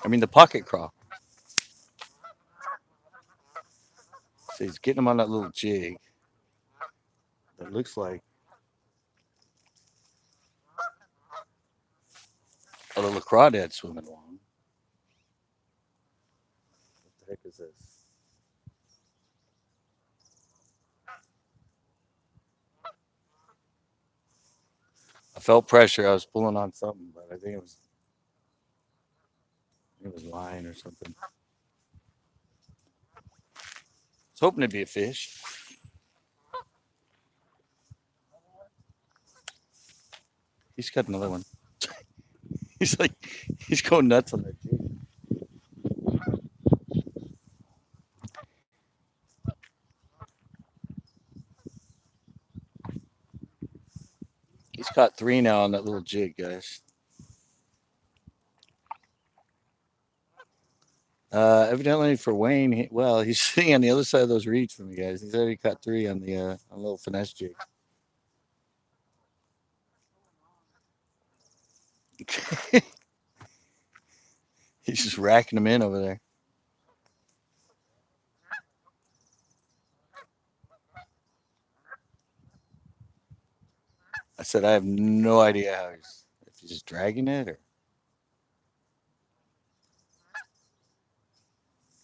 I mean the pocket crawl. So he's getting them on that little jig that looks like a little crawdad swimming along. What the heck is this? I felt pressure. I was pulling on something, but I think it was line or something. I was hoping it'd be a fish. He's got another one. He's like he's going nuts on that jig. He's caught three now on that little jig, guys. Evidently for Wayne, well, he's sitting on the other side of those reeds from you guys. He's already caught three on the on a little finesse jig. He's just racking them in over there. I said I have no idea how if he's just dragging it or.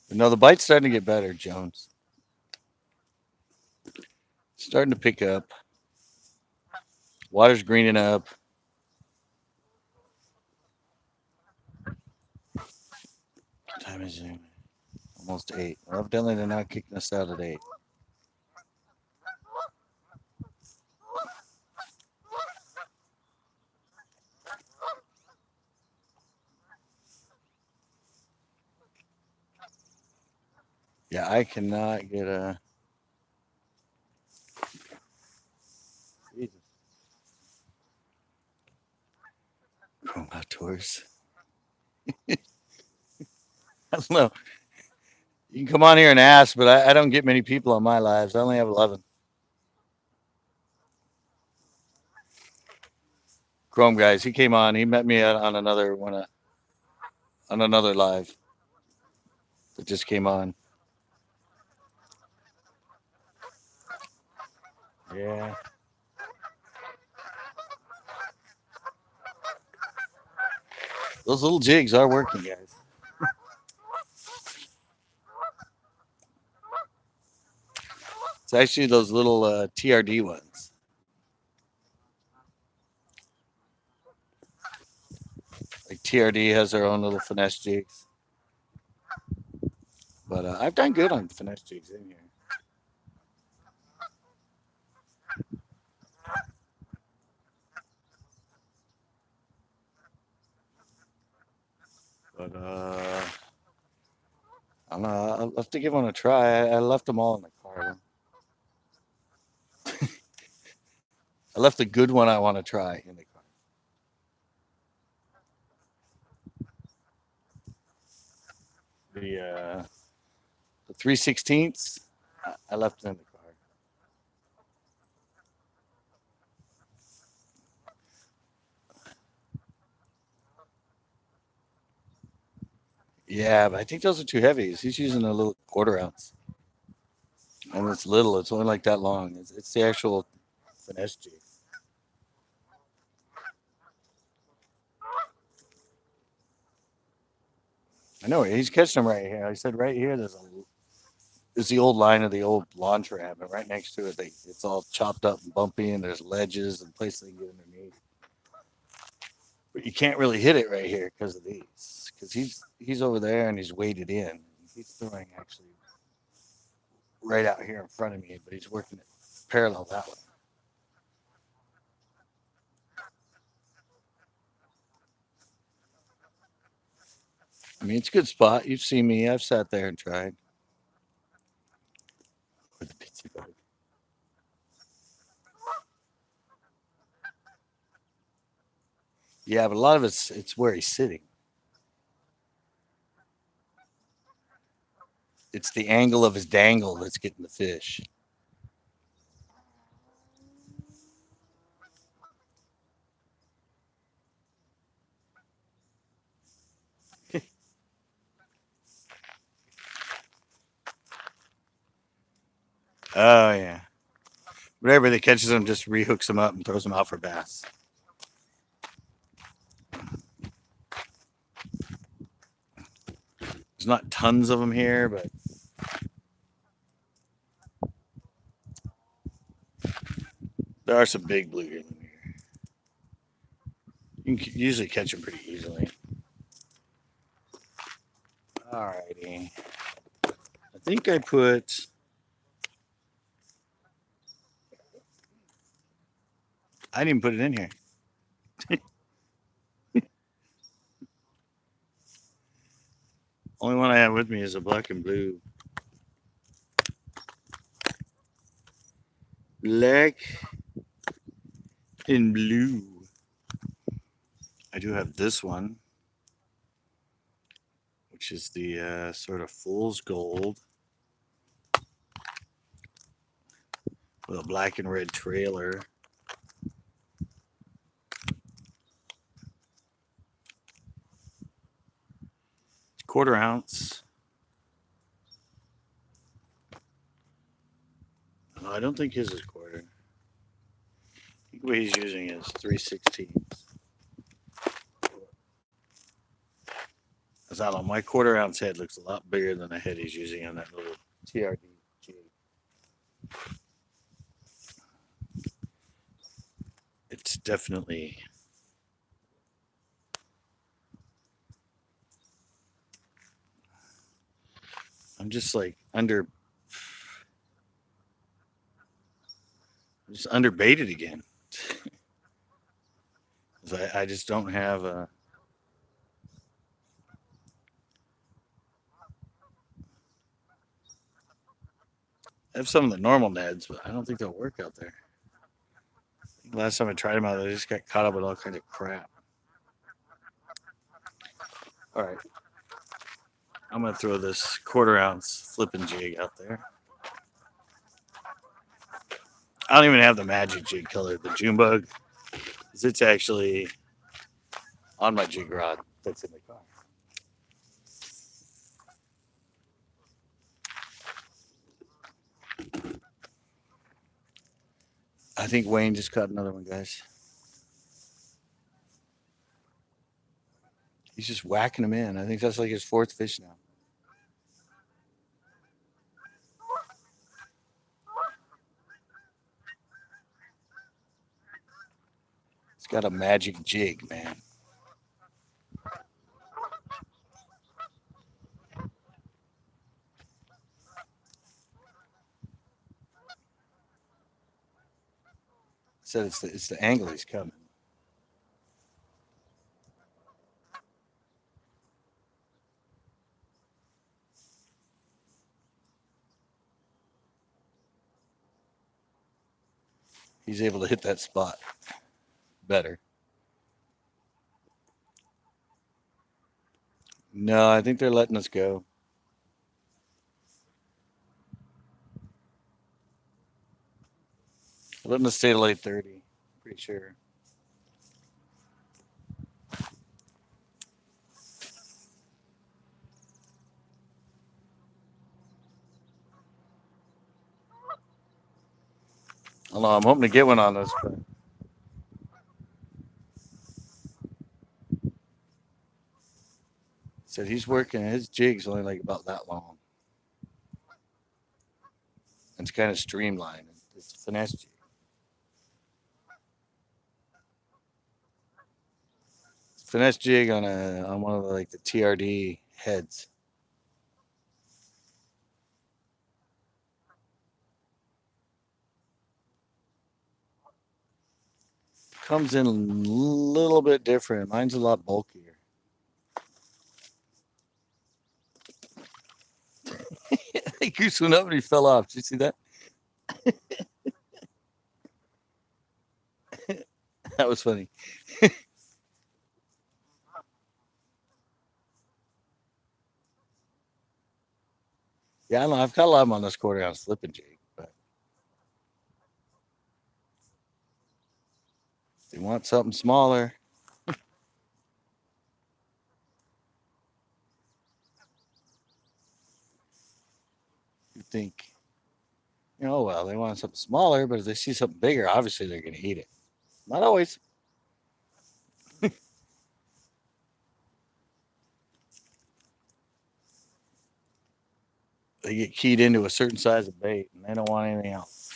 But no, the bite's starting to get better, Jones. It's starting to pick up. Water's greening up. What time is it? Almost 8. Well, evidently they're not kicking us out at 8. Yeah, I cannot get a. Jesus. Chrome outdoors. I don't know. You can come on here and ask, but I don't get many people on my lives. I only have 11. Chrome guys, he came on. He met me on another one, on another live that just came on. Yeah, those little jigs are working, guys. It's actually those little TRD ones. Like TRD has their own little finesse jigs, but I've done good on finesse jigs in here. But I don't know. I'll have to give one a try. I left them all in the car. I left a good one I want to try in the car. The 3/16ths. I left it in the car. Yeah, but I think those are too heavy. He's using a little quarter ounce, and it's little. It's only like that long. It's the actual finesse jig. I know he's catching them right here. I said right here. There's the old line of the old lawn trap, and right next to it, it's all chopped up and bumpy, and there's ledges and places they can get underneath. But you can't really hit it right here because of these. Because he's over there and he's weighted in. He's throwing actually right out here in front of me, but he's working it parallel that way. I mean, it's a good spot. You've seen me. I've sat there and tried with the pizza bug. Yeah, but a lot of it's where he's sitting. It's the angle of his dangle that's getting the fish. Oh yeah. Whatever that catches them, just rehooks them up and throws them out for bass. There's not tons of them here, but there are some big bluegill in here. You can usually catch them pretty easily. Alrighty. I think I put. I didn't put it in here. Only one I have with me is a black and blue. Black and blue. I do have this one, which is the sort of fool's gold with a black and red trailer. Quarter ounce. No, I don't think his is quarter. I think what he's using is 3/16. Because I don't know, my quarter ounce head looks a lot bigger than the head he's using on that little TRD jig. It's definitely. I'm just like just underbaited again. I just don't have a. I have some of the normal Neds, but I don't think they'll work out there. Last time I tried them out, they just got caught up with all kinds of crap. All right, I'm gonna throw this 1/4 ounce flipping jig out there. I don't even have the magic jig color, the June bug, 'cause it's actually on my jig rod that's in the car. I think Wayne just caught another one, guys. He's just whacking them in. I think that's like his 4th fish now. He's got a magic jig, man. Said it's the angle he's coming. He's able to hit that spot better. No, I think they're letting us go. They're letting us stay till 8:30. Pretty sure. I don't know. I'm hoping to get one on this, but said he's working. His jig's only like about that long. It's kind of streamlined. It's a finesse jig. It's a finesse jig on one of the, like the TRD heads. Comes in a little bit different. Mine's a lot bulkier. He goose went up and he fell off. Did you see that? That was funny. Yeah, I don't know. I've caught a lot of them on this 1/4 ounce flipping jig, but they want something smaller. You think, well, they want something smaller, but if they see something bigger, obviously they're going to eat it. Not always. They get keyed into a certain size of bait and they don't want anything else.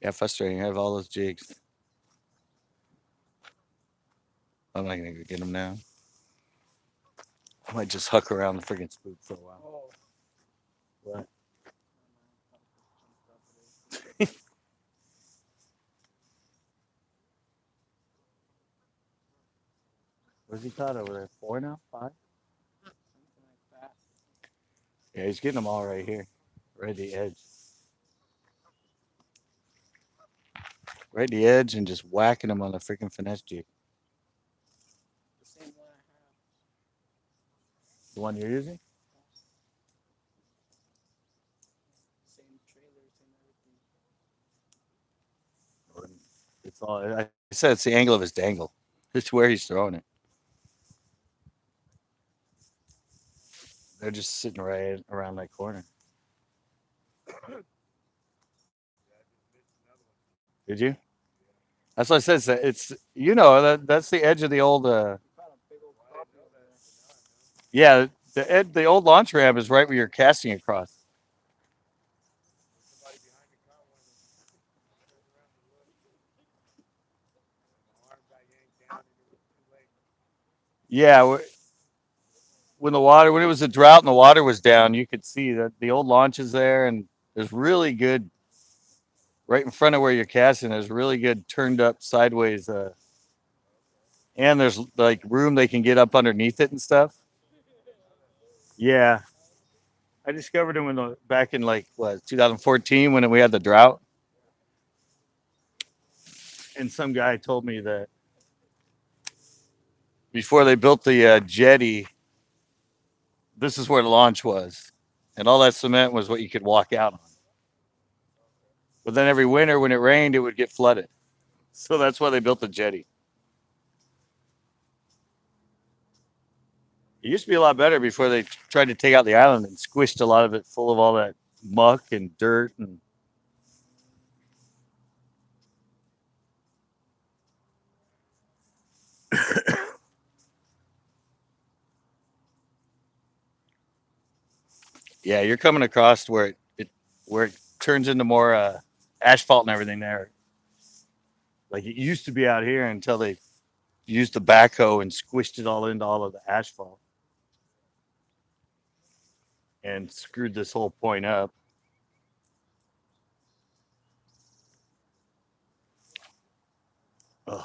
Yeah, frustrating. I have all those jigs. I'm not going to go get them now. I might just huck around the friggin' spook for a while. Oh, What? Where's he caught over there? 4 now? 5? something like that. Yeah, he's getting them all right here. Right at the edge. Right at the edge and just whacking them on the freaking finesse jig. The same one I have. The one you're using? Same trailer, same everything. It's all. I said it's the angle of his dangle. It's where he's throwing it. They're just sitting right around that corner. Did you? That's what I said. It's that's the edge of the old. You caught a big old crappie over there. Yeah, the old launch ramp is right where you're casting across. Yeah, when it was a drought and the water was down, you could see that the old launch is there, and there's really good right in front of where you're casting. There's really good turned up sideways and there's like room they can get up underneath it and stuff. Yeah, I discovered them back in like what 2014 when we had the drought, and some guy told me that before they built the jetty, this is where the launch was, and all that cement was what you could walk out on. But then every winter when it rained, it would get flooded. So that's why they built the jetty. It used to be a lot better before they tried to take out the island and squished a lot of it full of all that muck and dirt and yeah, you're coming across where it turns into more asphalt and everything there. Like it used to be out here until they used the backhoe and squished it all into all of the asphalt and screwed this whole point up. Ugh.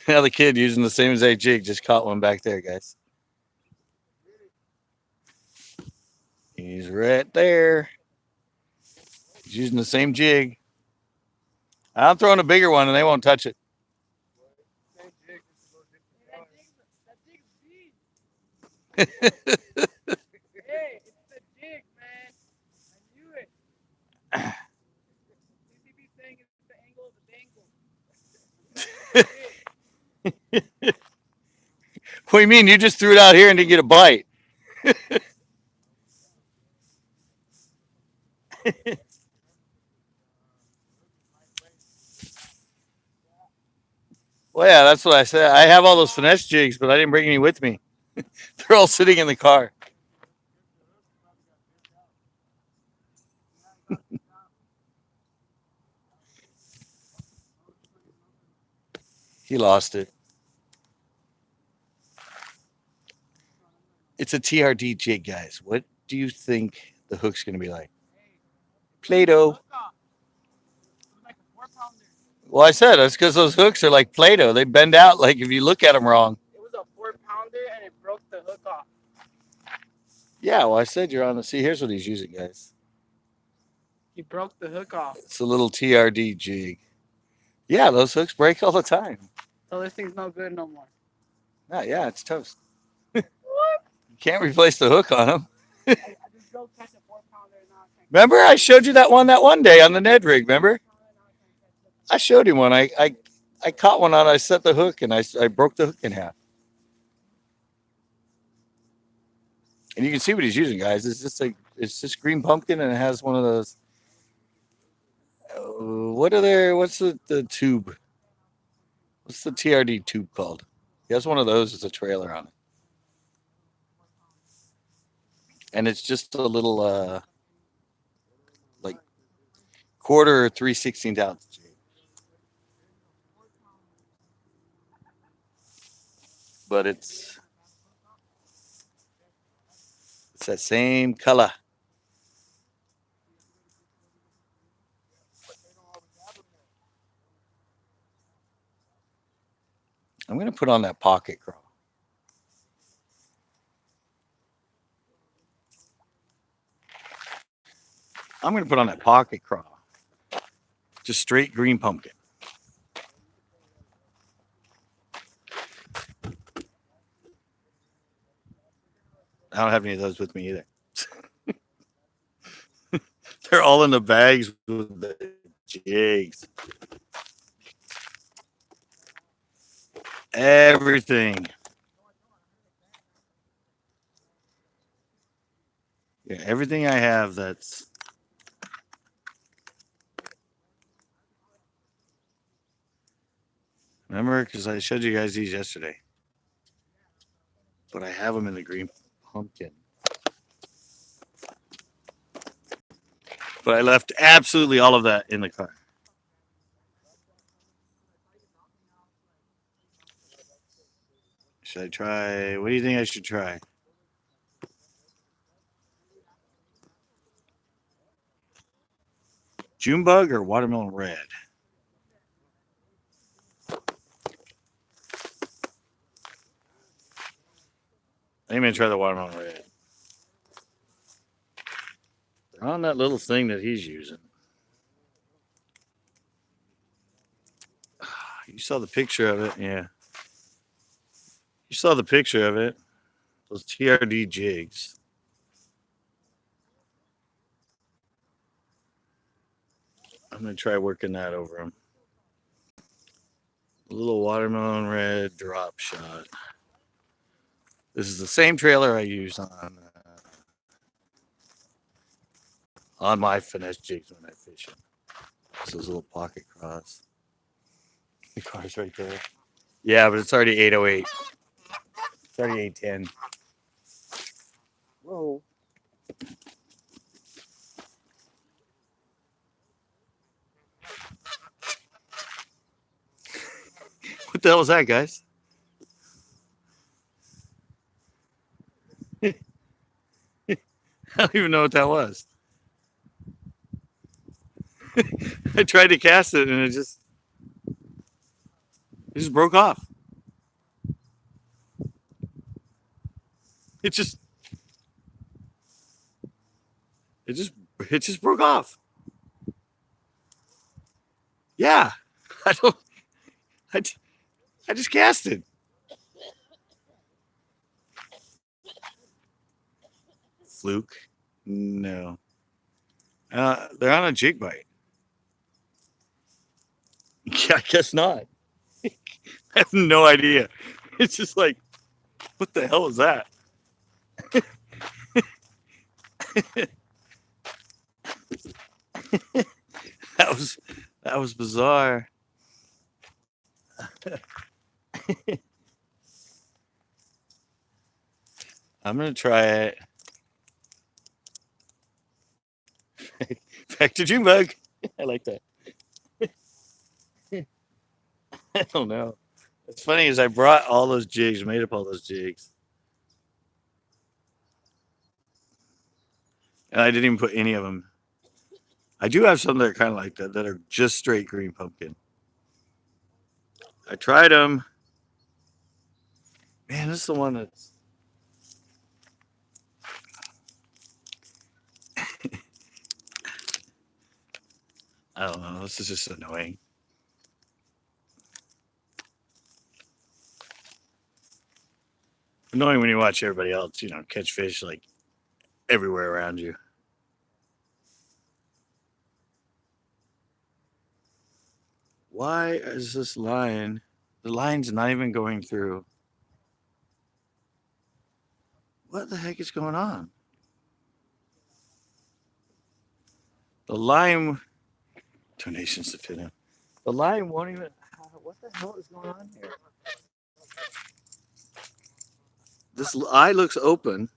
Now the kid using the same exact jig just caught one back there, guys. He's right there. He's using the same jig. I'm throwing a bigger one and they won't touch it. Hey, it's the jig, man. I knew it. CCB saying it's the angle of the dangle. What do you mean? You just threw it out here and didn't get a bite. Well, yeah, that's what I said. I have all those finesse jigs, but I didn't bring any with me. They're all sitting in the car. He lost it. It's a TRD jig, guys. What do you think the hook's going to be like? Play-Doh. Like a 4 pounder. Well, I said that's because those hooks are like Play-Doh. They bend out like if you look at them wrong. It was a 4 pounder and it broke the hook off. Yeah, well, I said you're on the. See, here's what he's using, guys. He broke the hook off. It's a little TRD jig. Yeah, those hooks break all the time. So this thing's no good no more. No, yeah, it's toast. What? You can't replace the hook on them. I just go catch a 4 pounder and now I can't. Remember, I showed you that one day on the Ned rig. Remember, I showed him one. I caught one on. I set the hook and I broke the hook in half. And you can see what he's using, guys. It's just green pumpkin and it has one of those. What are there? What's the tube? What's the TRD tube called? He has one of those with a trailer on it, and it's just a little like quarter or 3/16 ounce. But it's that same color. I'm gonna put on that pocket crawl. I'm gonna put on that pocket crawl. Just straight green pumpkin. I don't have any of those with me either. They're all in the bags with the jigs. Everything. Yeah, everything I have that's remember because I showed you guys these yesterday, but I have them in the green pumpkin. But I left absolutely all of that in the car. Should I try? What do you think I should try? June bug or watermelon red? I'm gonna try the watermelon red. They're on that little thing that he's using. You saw the picture of it, yeah. You saw the picture of it. Those TRD jigs. I'm gonna try working that over them. A little watermelon red drop shot. This is the same trailer I use on my finesse jigs when I fish them. This is a little pocket cross. The car's right there. Yeah, but it's already 808. It's already 810. Whoa. What the hell was that, guys? I don't even know what that was. I tried to cast it and it just broke off. It just it just it just broke off. Yeah. I don't I, I just cast it. Fluke? No. They're on a jig bite. Yeah, I guess not. I have no idea. It's just like, what the hell is that? That was bizarre. I'm gonna try it. Back to June bug. I like that. I don't know. What's funny is I brought all those jigs, made up all those jigs, and I didn't even put any of them. I do have some that are kind of like that, that are just straight green pumpkin. I tried them. Man, this is the one that's. I don't know. This is just annoying. Annoying when you watch everybody else, catch fish like everywhere around you. Why is this line? The line's not even going through. What the heck is going on? The line. Donations to fit in. The line won't even. What the hell is going on here? This eye looks open.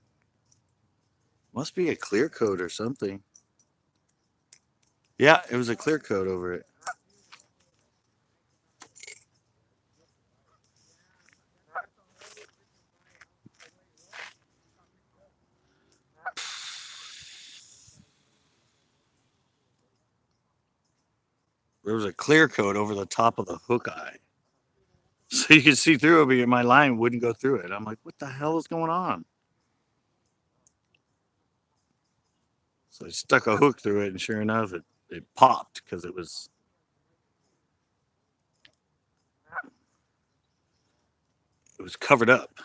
Must be a clear coat or something. Yeah, it was a clear coat over it. There was a clear coat over the top of the hook eye. So you could see through it, but my line wouldn't go through it. I'm like, what the hell is going on? So I stuck a hook through it, and sure enough, it popped because it was covered up.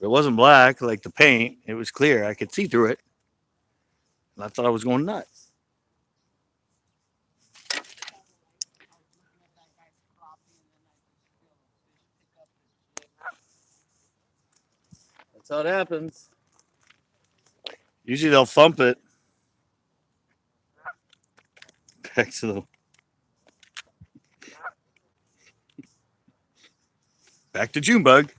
It wasn't black like the paint. It was clear. I could see through it. And I thought I was going nuts. That's how it happens. Usually they'll thump it. Back to the back to June bug.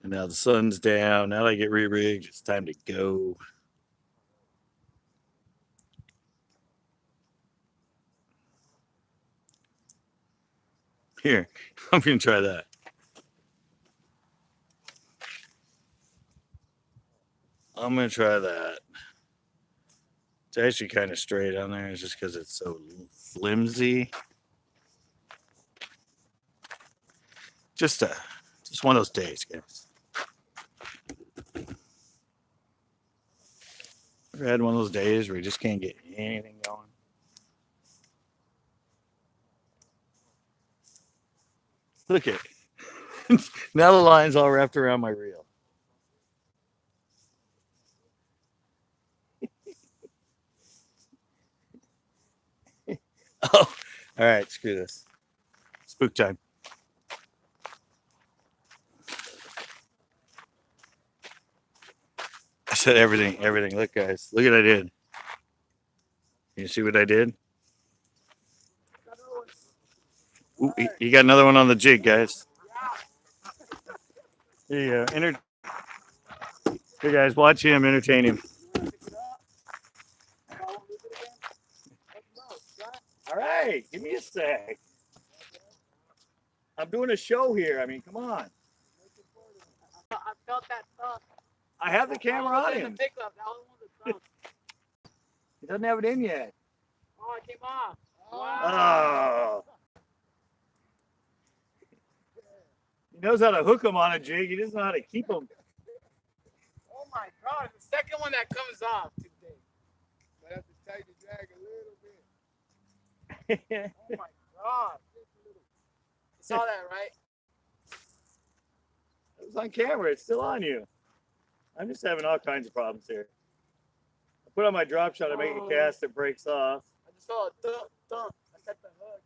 And now the sun's down. Now I get re-rigged. It's time to go. Here, I'm gonna try that. I'm gonna try that. It's actually kind of straight on there. It's just because it's so flimsy. Just a, just one of those days, guys. Ever had one of those days where you just can't get anything going? Look at it. Now the line's all wrapped around my reel. Oh, all right. Screw this. Spook time. I said everything. Everything. Look, guys. Look what I did. You see what I did? Ooh, he got another one on the jig, guys. Here you go. Here, guys. Watch him entertain him. All right. Give me a sec. I'm doing a show here. I mean, come on. I felt that thump. I have the camera on him. That was one of the thumps. He doesn't have it in yet. Oh, it came off. Wow. Oh. He knows how to hook them on a jig. He doesn't know how to keep them. Oh my God! The second one that comes off today. I have to tighten the drag a little bit. Oh my God! You saw that, right? It was on camera. It's still on you. I'm just having all kinds of problems here. I put on my drop shot. I make a cast that breaks off. I just saw a thump, thump. I set the hook.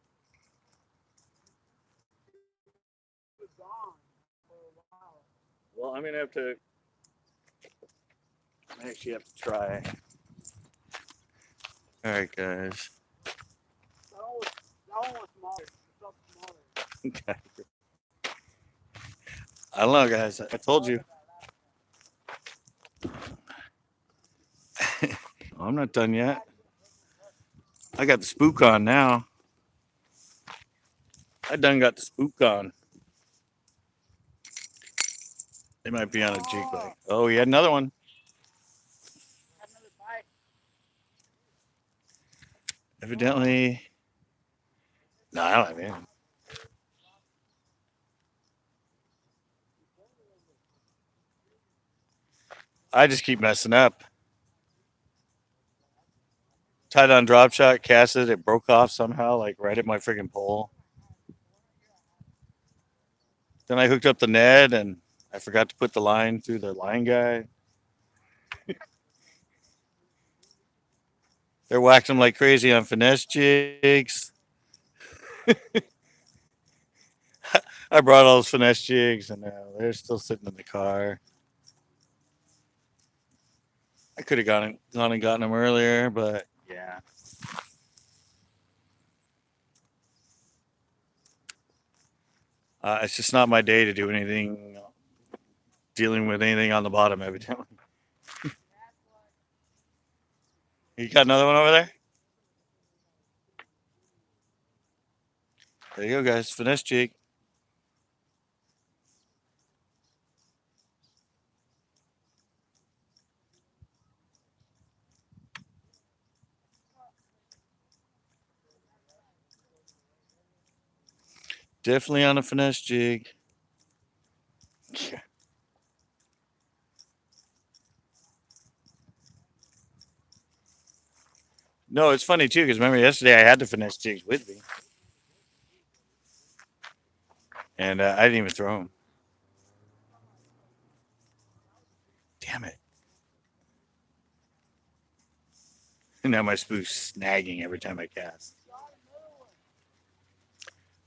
It was gone for a while. Well, I'm gonna have to. I actually have to try. All right, guys. That one was smaller. It felt smaller. Okay. I don't know, guys. I told you. I'm not done yet. I got the spook on now. I done got the spook on. They might be on a jig leg. Oh, he had another one. Another bite. Evidently. No, I don't have any. I just keep messing up. Tied on drop shot, casted it, broke off somehow, like right at my freaking pole. Then I hooked up the Ned and I forgot to put the line through the line guide. They're waxing them like crazy on finesse jigs. I brought all those finesse jigs and they're still sitting in the car. I could have gone and gotten them earlier, but yeah. It's just not my day to do anything, dealing with anything on the bottom, evidently. You got another one over there? There you go, guys. Finesse jig. Definitely on a finesse jig. No, it's funny too, because remember yesterday I had the finesse jigs with me. And I didn't even throw them. Damn it. And now my spook's snagging every time I cast.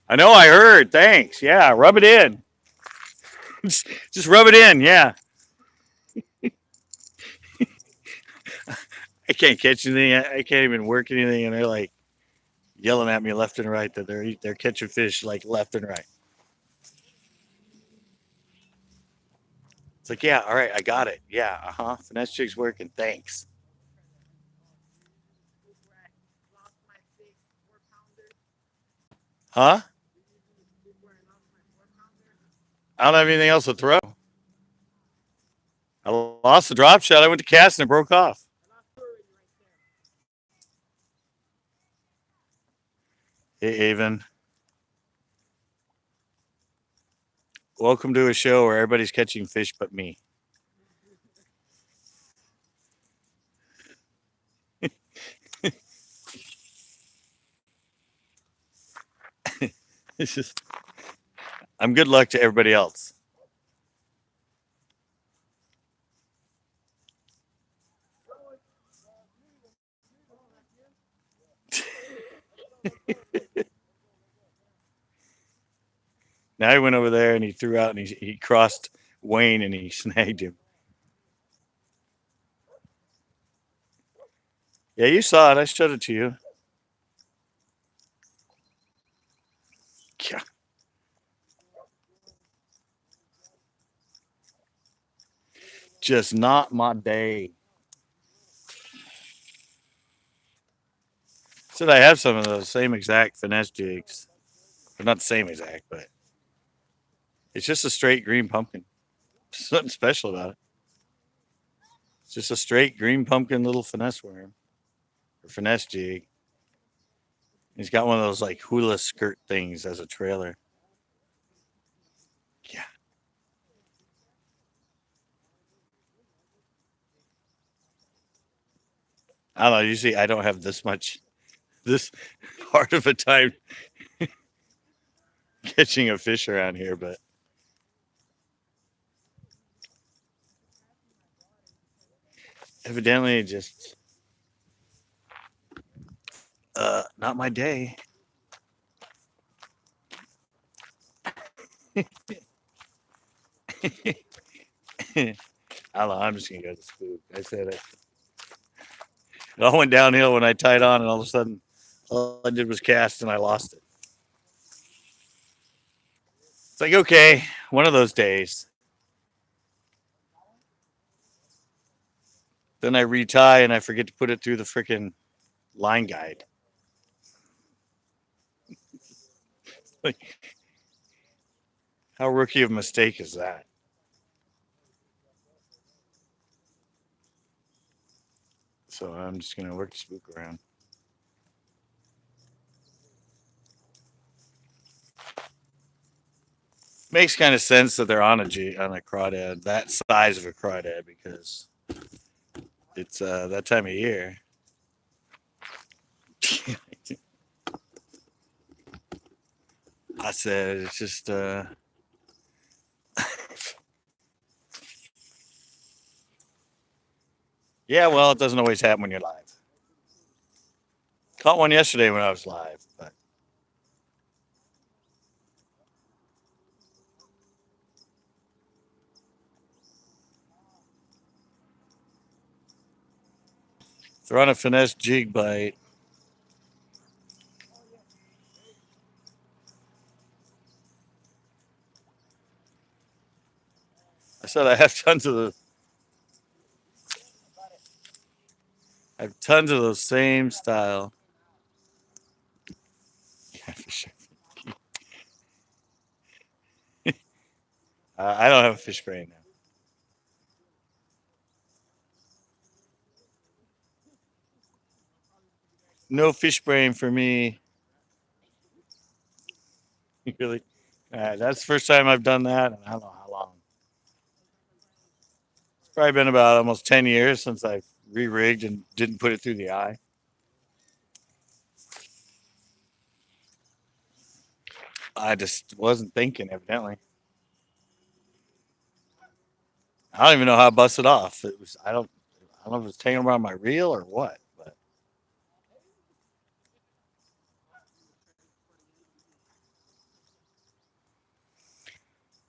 I know, I heard. Thanks. Yeah, rub it in. Just rub it in. Yeah. I can't catch anything. I can't even work anything. And they're like yelling at me left and right that they're catching fish like left and right. It's like, yeah, all right, I got it. Yeah, finesse jig's working. Thanks. Huh? I don't have anything else to throw. lost the drop shot. I went to cast and it broke off. Hey, Avon. Welcome to a show where everybody's catching fish but me. It's just, I'm good luck to everybody else. Now he went over there and he threw out and he crossed Wayne and he snagged him. Yeah, you saw it. I showed it to you. Yeah. Just not my day. Said I have some of those same exact finesse jigs. They're not the same exact, but it's just a straight green pumpkin. There's nothing special about it. It's just a straight green pumpkin little finesse worm or finesse jig. He's got one of those like hula skirt things as a trailer. Yeah. I don't know. Usually I don't have this hard of a time catching a fish around here, but evidently just not my day. I don't know. I'm just gonna go to spook. I said it. It all went downhill when I tied on, and all of a sudden, all I did was cast, and I lost it. It's like, okay, one of those days. Then I retie, and I forget to put it through the freaking line guide. Like, how rookie of a mistake is that? So I'm just gonna work the spook around. Makes kind of sense that they're on a crawdad, that size of a crawdad, because it's that time of year. I said it's just yeah, well, it doesn't always happen when you're live. Caught one yesterday when I was live, but they're on a finesse jig bite. I said I have tons of those. I have tons of those same style. Yeah, for sure. I don't have a fish brain now. No fish brain for me. Really? That's the first time I've done that, and I don't know how long. It's probably been about almost 10 years since I've re-rigged and didn't put it through the eye. I just wasn't thinking, evidently. I don't even know how I busted off. It was I don't know if it was hanging around my reel or what, but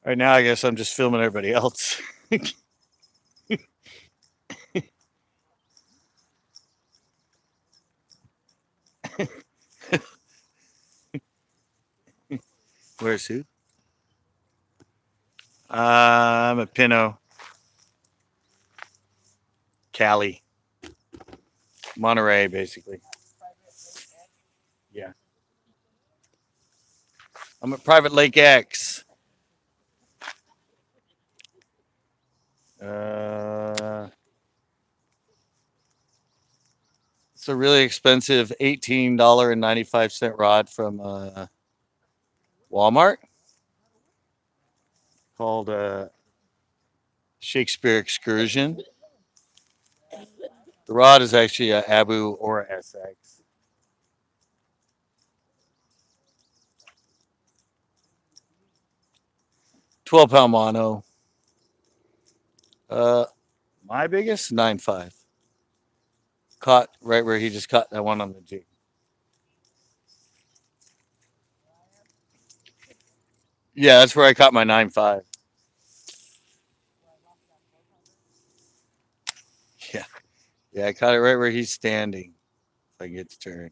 right now I guess I'm just filming everybody else. Where's who? I'm a Pinot, Cali, Monterey, basically. Yeah. I'm at Private Lake X. It's a really expensive $18.95 rod from Walmart called Shakespeare Excursion. The rod is actually a Abu or SX. 12-pound mono. Uh, my biggest 9.5. Caught right where he just caught that one on the jig. Yeah, that's where I caught my 9.5. Yeah, yeah, I caught it right where he's standing. If I can get to turn,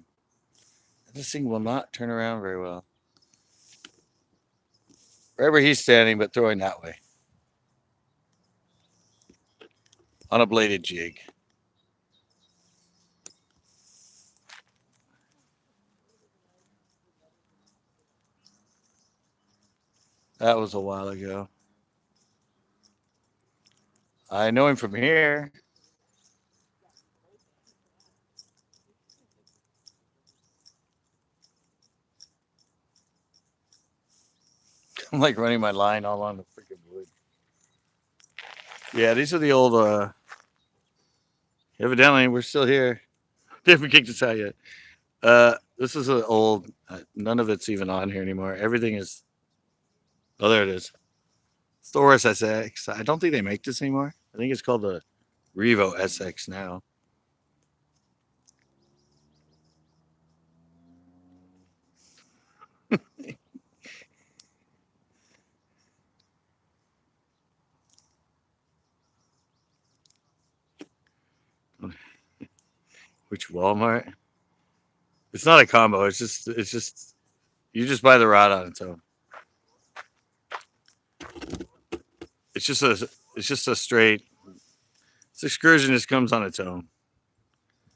this thing will not turn around very well. Right where he's standing, but throwing that way on a bladed jig. That was a while ago. I know him from here. I'm like running my line all on the freaking wood. Yeah, these are the old. Evidently, we're still here. They haven't kicked us out yet. This is an old. None of it's even on here anymore. Everything is. Oh, there it is. Thoris SX. I don't think they make this anymore. I think it's called the Revo SX now. Which Walmart? It's not a combo. It's just you just buy the rod on its own. It's just a straight. This excursion just comes on its own.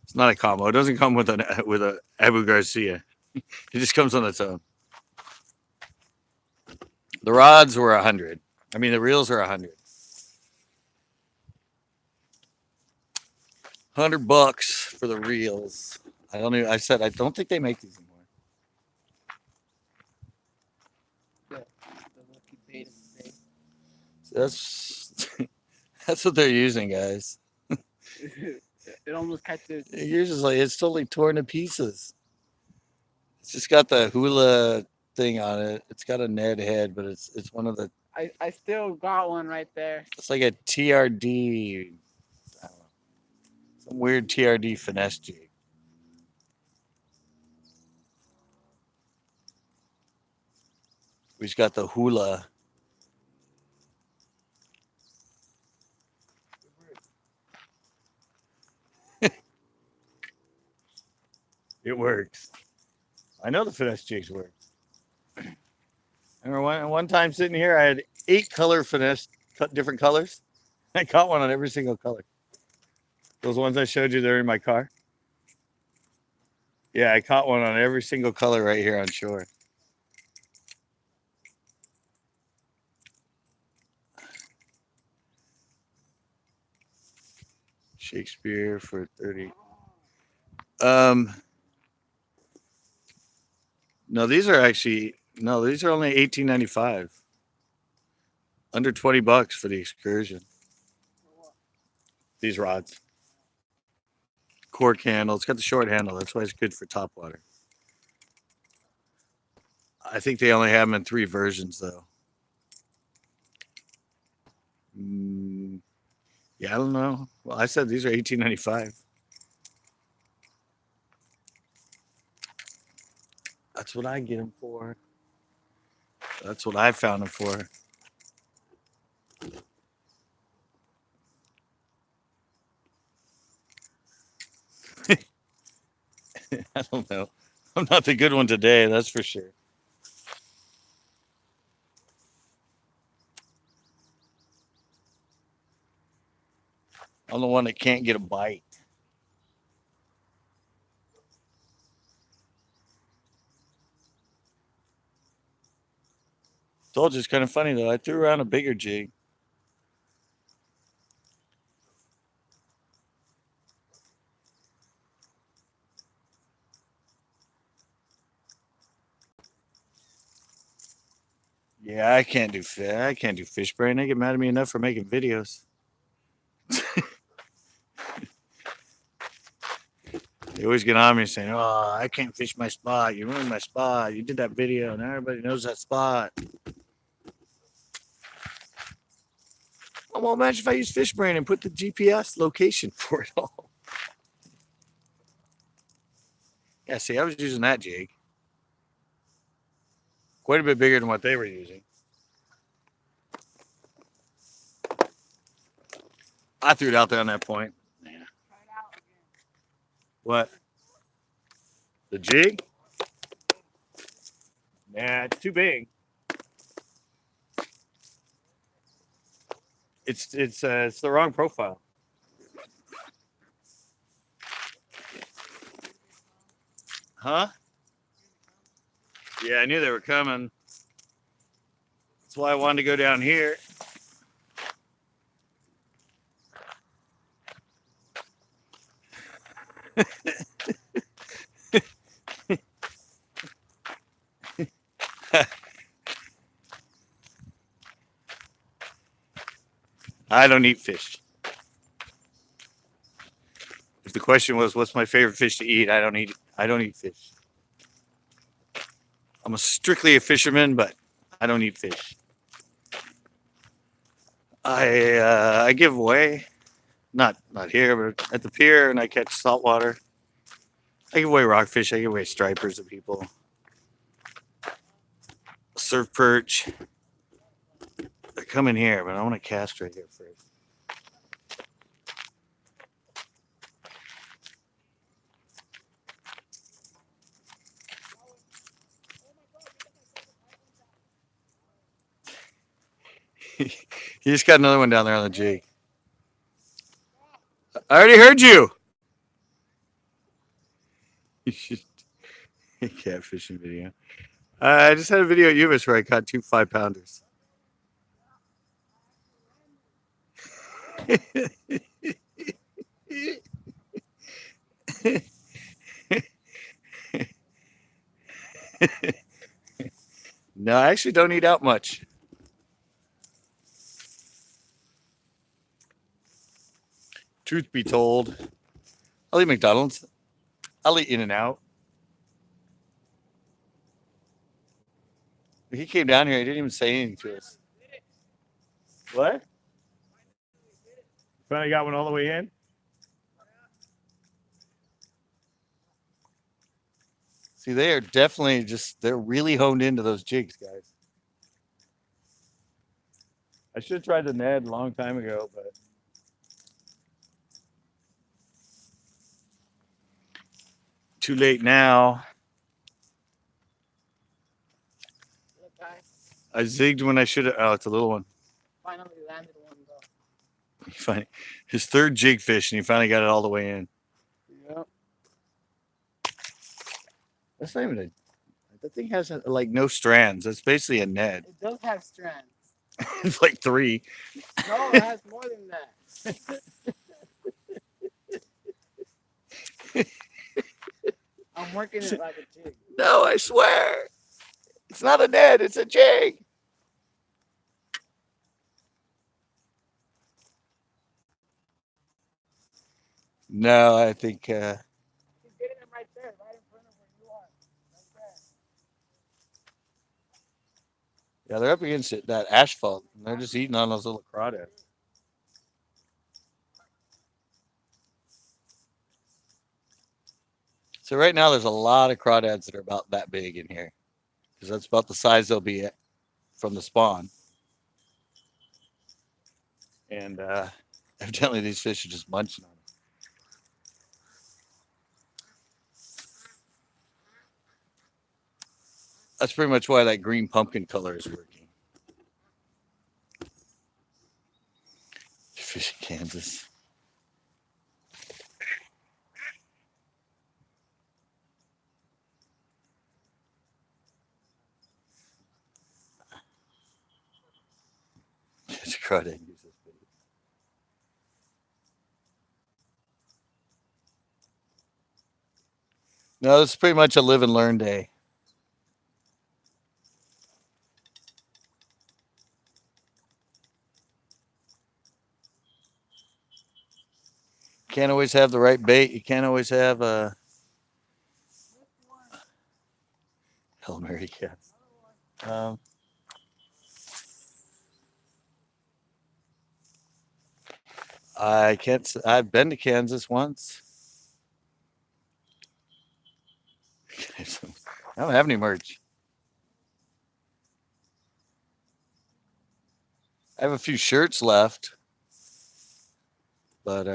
It's not a combo. It doesn't come with a Abu Garcia. It just comes on its own. The rods were 100. I mean, the reels are 100. $100 for the reels. I don't even. I said I don't think they make these anymore. That's that's what they're using, guys. It almost catches. You're just like it's totally torn to pieces. It's just got the hula thing on it. It's got a Ned head, but it's one of the. I still got one right there. It's like a TRD. I don't know, some weird TRD finesse jig. We've got the hula. It works. I know the finesse jigs work. I remember one time sitting here, I had 8 color finesse, different colors. I caught one on every single color. Those ones I showed you, they're in my car. Yeah, I caught one on every single color right here on shore. Shakespeare for 30. No, these are actually these are only $18.95. Under $20 for the excursion. These rods. Cork handle. It's got the short handle. That's why it's good for topwater. I think they only have them in 3 versions though. Yeah, I don't know. Well, I said these are $18.95. That's what I get them for. That's what I found them for. I don't know. I'm not the good one today, that's for sure. I'm the one that can't get a bite. Told you it's kind of funny though. I threw around a bigger jig. Yeah, I can't do fish brain. They get mad at me enough for making videos. They always get on me saying, "Oh, I can't fish my spot. You ruined my spot. You did that video, and everybody knows that spot." Oh, well, imagine if I use fish brain and put the GPS location for it all. Yeah, see, I was using that jig. Quite a bit bigger than what they were using. I threw it out there on that point. Yeah. Try it out again. What? The jig? Nah, it's too big. It's the wrong profile. Huh? Yeah, I knew they were coming. That's why I wanted to go down here. I don't eat fish. If the question was, "What's my favorite fish to eat?" I don't eat. I don't eat fish. I'm strictly a fisherman, but I don't eat fish. I give away, not here, but at the pier, and I catch saltwater. I give away rockfish. I give away stripers to people. Surf perch. They're coming here, but I want to cast right here first. You just got another one down there on the jig. I already heard you. You should catfishing video. I just had a video of Uvis where I caught 2 5-pounders. No, I actually don't eat out much. Truth be told, I'll eat McDonald's. I'll eat In-N-Out. He came down here. He didn't even say anything to us. What? Finally got one all the way in? See, they are definitely they're really honed into those jigs, guys. I should have tried the Ned a long time ago, but too late now. Little guy I zigged when I should have. Oh, it's a little one. finally landed one though. His third jig fish, and he finally got it all the way in. Yep. That's not even a. That thing has like no strands. That's basically a Ned. It does have strands. It's like 3. No, it has more than that. I'm working it like a jig. No, I swear. It's not a Ned, it's a jig. No, I think. He's getting him right there, right in front of where you are. Right there. Yeah, they're up against that asphalt. And they're just eating on those little crawdads. So right now, there's a lot of crawdads that are about that big in here, because that's about the size they'll be at from the spawn. And evidently, these fish are just munching on them. That's pretty much why that green pumpkin color is working. Fish in Kansas. It's a crawdad. No, it's pretty much a live and learn day. can't always have the right bait. You can't always have a Hail Mary cast. Um, I can't. I've been to Kansas once. I don't have any merch. I have a few shirts left, but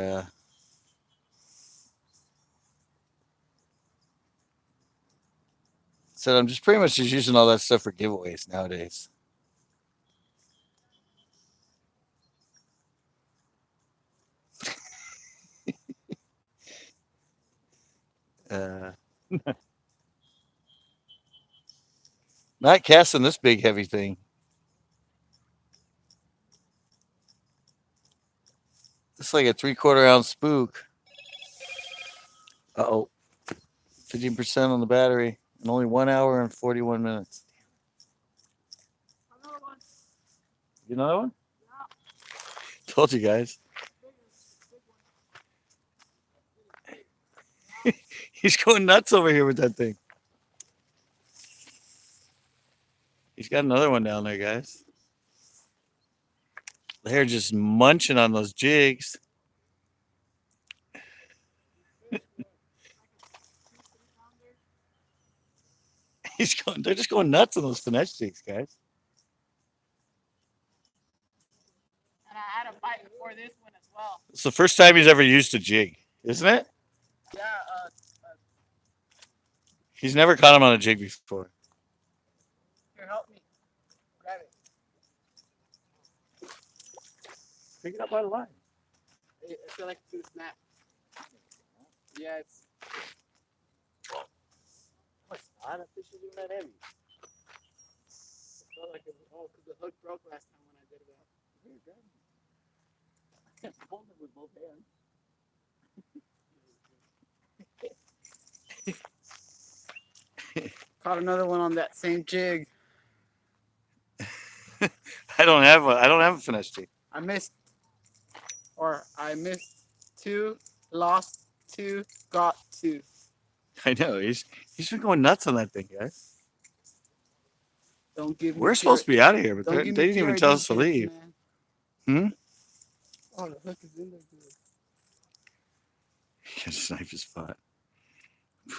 so I'm just pretty much just using all that stuff for giveaways nowadays. Uh, Not casting this big heavy thing. It's like a 3/4 ounce spook. Uh oh, 15% on the battery, and only 1 hour and 41 minutes. Another one. You know that one? Yeah. Told you guys. Big one. He's going nuts over here with that thing. He's got another one down there, guys. They're just munching on those jigs. He's going. They're just going nuts on those finesse jigs, guys. And I had a bite before this one as well. It's the first time he's ever used a jig, isn't it? Yeah. He's never caught him on a jig before. Here, help me. Grab it. Pick it up by the line. I feel like it's gonna snap. Yeah, it's. No, it's not. That fish isn't even that heavy. I felt like it was. Oh, because the hook broke last time when I did it. Here, grab it. I can't hold it with both hands. Caught another one on that same jig. I don't have a. I don't have a finesse jig. I missed two, lost two, got two. I know. He's been going nuts on that thing, guys. Don't give me. We're supposed to be out of here, but Don't they give didn't me even tell us to TRD leave. tips, Hmm. man. Oh, the hook is in there, dude. He just knife his spot.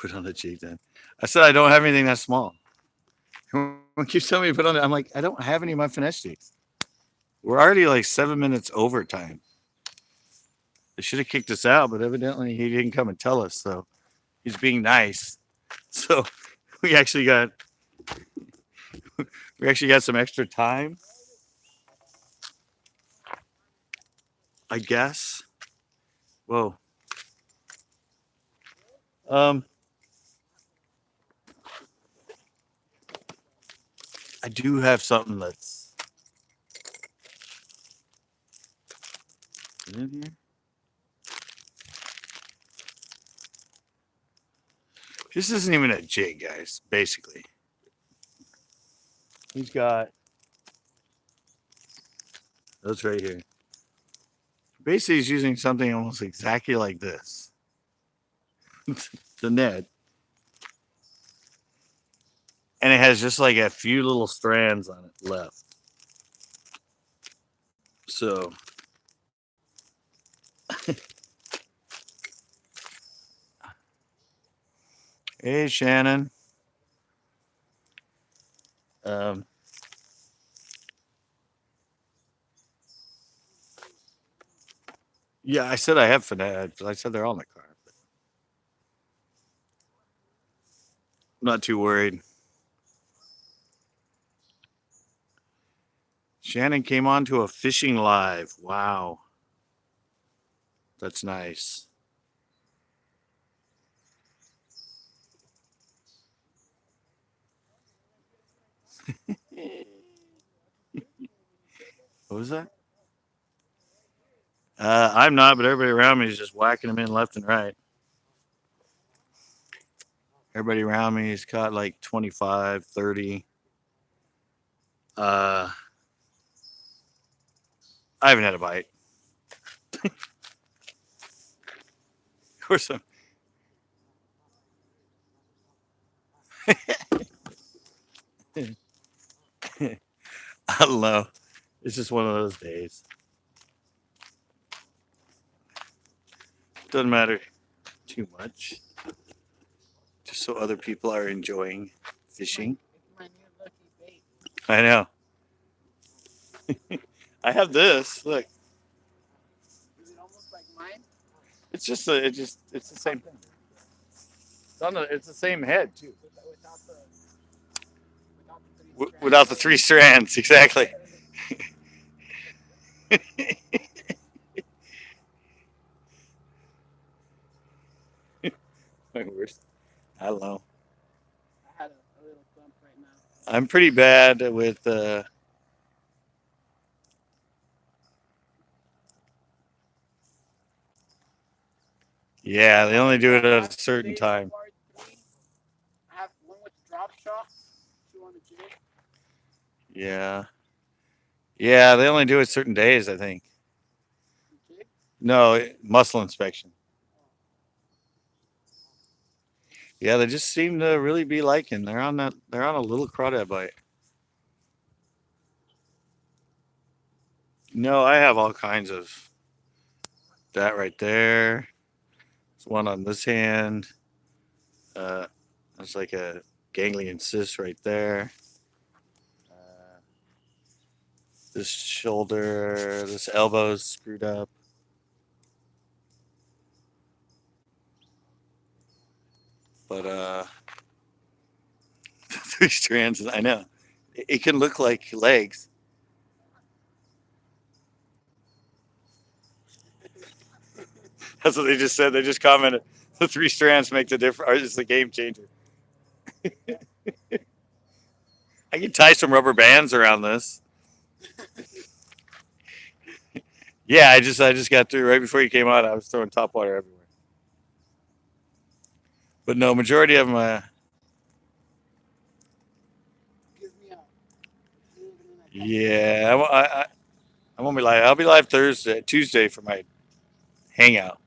Put on the jig then. I said I don't have anything that small. When keeps telling me to put on it, I'm like, I don't have any of my finesse jigs. We're already like 7 minutes overtime. They should have kicked us out, but evidently he didn't come and tell us, so he's being nice. So we actually got some extra time, I guess. Whoa. I do have something that's in here. This isn't even a jig, guys, basically. He's got those right here. Basically, he's using something almost exactly like this. The net. And it has just like a few little strands on it left. So hey Shannon. Um, yeah, I said I have finesse. I said they're all in the car. But I'm not too worried. Shannon came on to a fishing live. Wow. That's nice. What was that? I'm not, but everybody around me is just whacking them in left and right. Everybody around me has caught like 25, 30. I haven't had a bite. course I don't know. It's just one of those days. Doesn't matter too much. Just so other people are enjoying fishing. It's my new lucky bait. I know. I have this. Look, Is it almost like mine? it's the same thing. It's the same head too. Without the three strands. Without the 3 strands, exactly. My worst. I don't know. I had a little bump right now. I'm pretty bad with. Yeah, they only do it at a certain time. I have one with the drop shot, 2 on the jig. Yeah, yeah, they only do it certain days. I think. The jig. No, muscle inspection. Yeah, they just seem to really be liking. They're on that. They're on a little crawdad bite. No, I have all kinds of that right there. There's one on this hand. It's like a ganglion cyst right there. This shoulder, this elbow's screwed up. But 3 strands. I know. It can look like legs. That's what they just said. They just commented. The 3 strands make the difference. Or it's the game changer. I can tie some rubber bands around this. Yeah, I just got through right before you came out. I was throwing top water everywhere. But no, majority of them. Gives me a feeling like that. Yeah, I won't be live. I'll be live Tuesday for my hangout.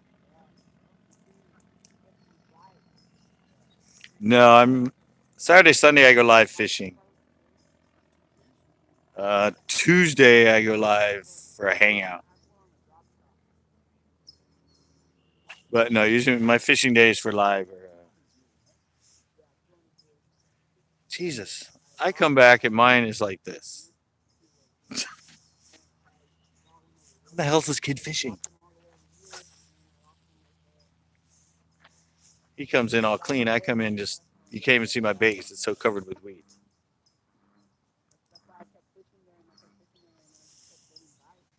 No, I'm Saturday, Sunday. I go live fishing. Tuesday I go live for a hangout. But no, usually my fishing days for live are. Jesus, I come back and mine is like this. What the hell's this kid fishing? He comes in all clean. I come in just you can't even see my bait 'cause it's so covered with weeds. That's why I kept fishing there and I kept fishing there and I just kept getting bites.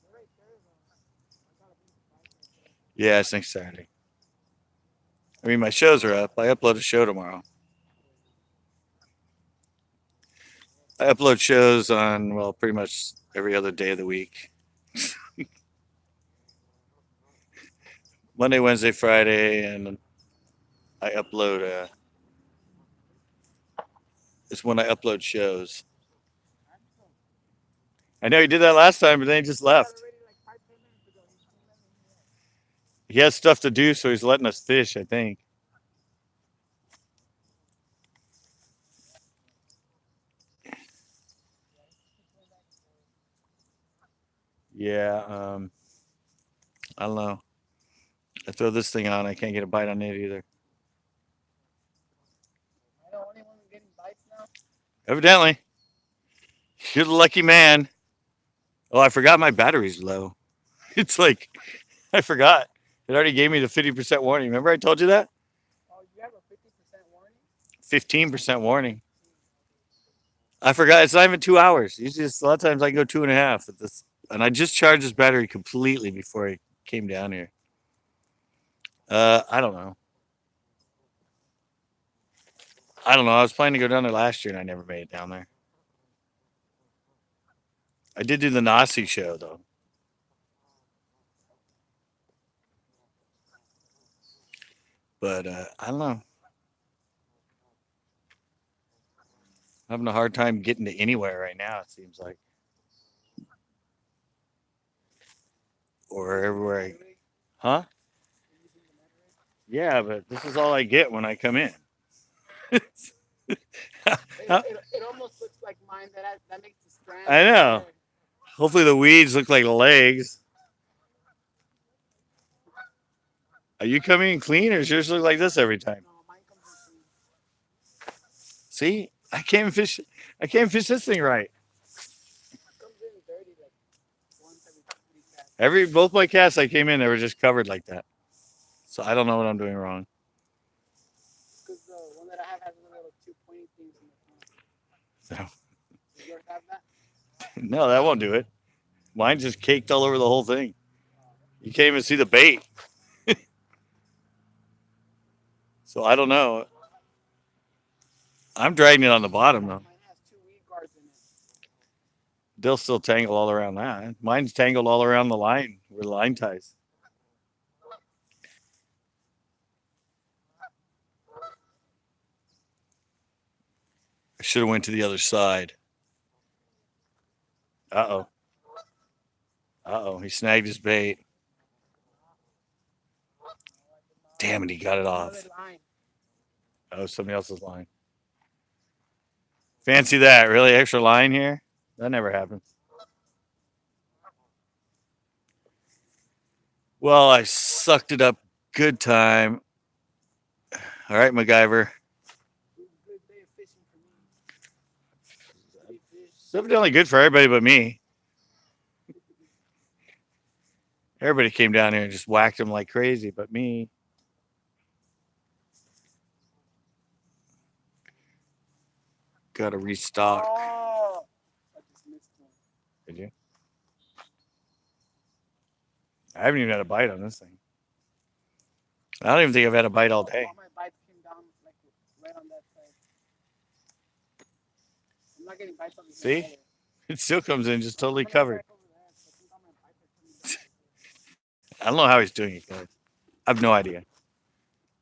They're right there though. I gotta bring the bites right there. Yeah, it's next Saturday. I mean, my shows are up. I upload a show tomorrow. I upload shows on well, pretty much every other day of the week. Monday, Wednesday, Friday, and I upload. It's when I upload shows. I know he did that last time, but then he just left. Already like 5, 10 minutes ago. He's still letting me here. He has stuff to do, so he's letting us fish. I think. Yeah. I don't know. I throw this thing on. I can't get a bite on it either. I know only one getting bites now. Evidently, you're the lucky man. Oh, I forgot my battery's low. It's like I forgot. It already gave me the 50% warning. Remember I told you that? Oh, you have a 50% warning? 15% warning. I forgot. It's not even 2 hours. Usually, a lot of times I go 2.5 at this. And I just charged this battery completely before I came down here. I don't know. I don't know. I was planning to go down there last year and I never made it down there. I did do the Nasi show though. But I don't know. I'm having a hard time getting to anywhere right now, it seems like. Or everywhere Huh? You're using the net rig? Yeah, but this is all I get when I come in. It almost looks like mine. That makes the strands. I know. There. Hopefully the weeds look like legs. Are you coming in clean, or does yours look like this every time? No, mine comes in clean. See, I can't fish this thing right. It comes in dirty like once every 3 casts. Both my casts I came in, they were just covered like that. So I don't know what I'm doing wrong. Because the one that I have has little two pointy things in the front. So, Does yours have that? no, that won't do it. Mine just caked all over the whole thing. You can't even see the bait. So I don't know. I'm dragging it on the bottom though. Mine has two weed guards in it. They'll still tangle all around that. Mine's tangled all around the line where the line ties. I should have went to the other side. Uh-oh. Uh-oh. He snagged his bait. Damn it, he got it off. Another line. Oh, somebody else's line. Fancy that. Really? Extra line here? That never happens. Well, I sucked it up good time. All right, MacGyver. It was a good day of fishing for me. 3 fish. It's evidently good for everybody but me. Everybody came down here and just whacked him like crazy, but me. Got to restock. Oh, I just missed one. Did you? I haven't even had a bite on this thing. I don't even think I've had a bite all day. All my bites came down like right on that side. I'm not getting bites on the See? either. It still comes in just totally I'm gonna covered. check over there, 'cause I think all my bites are coming down. I don't know how he's doing it, guys. I have no idea.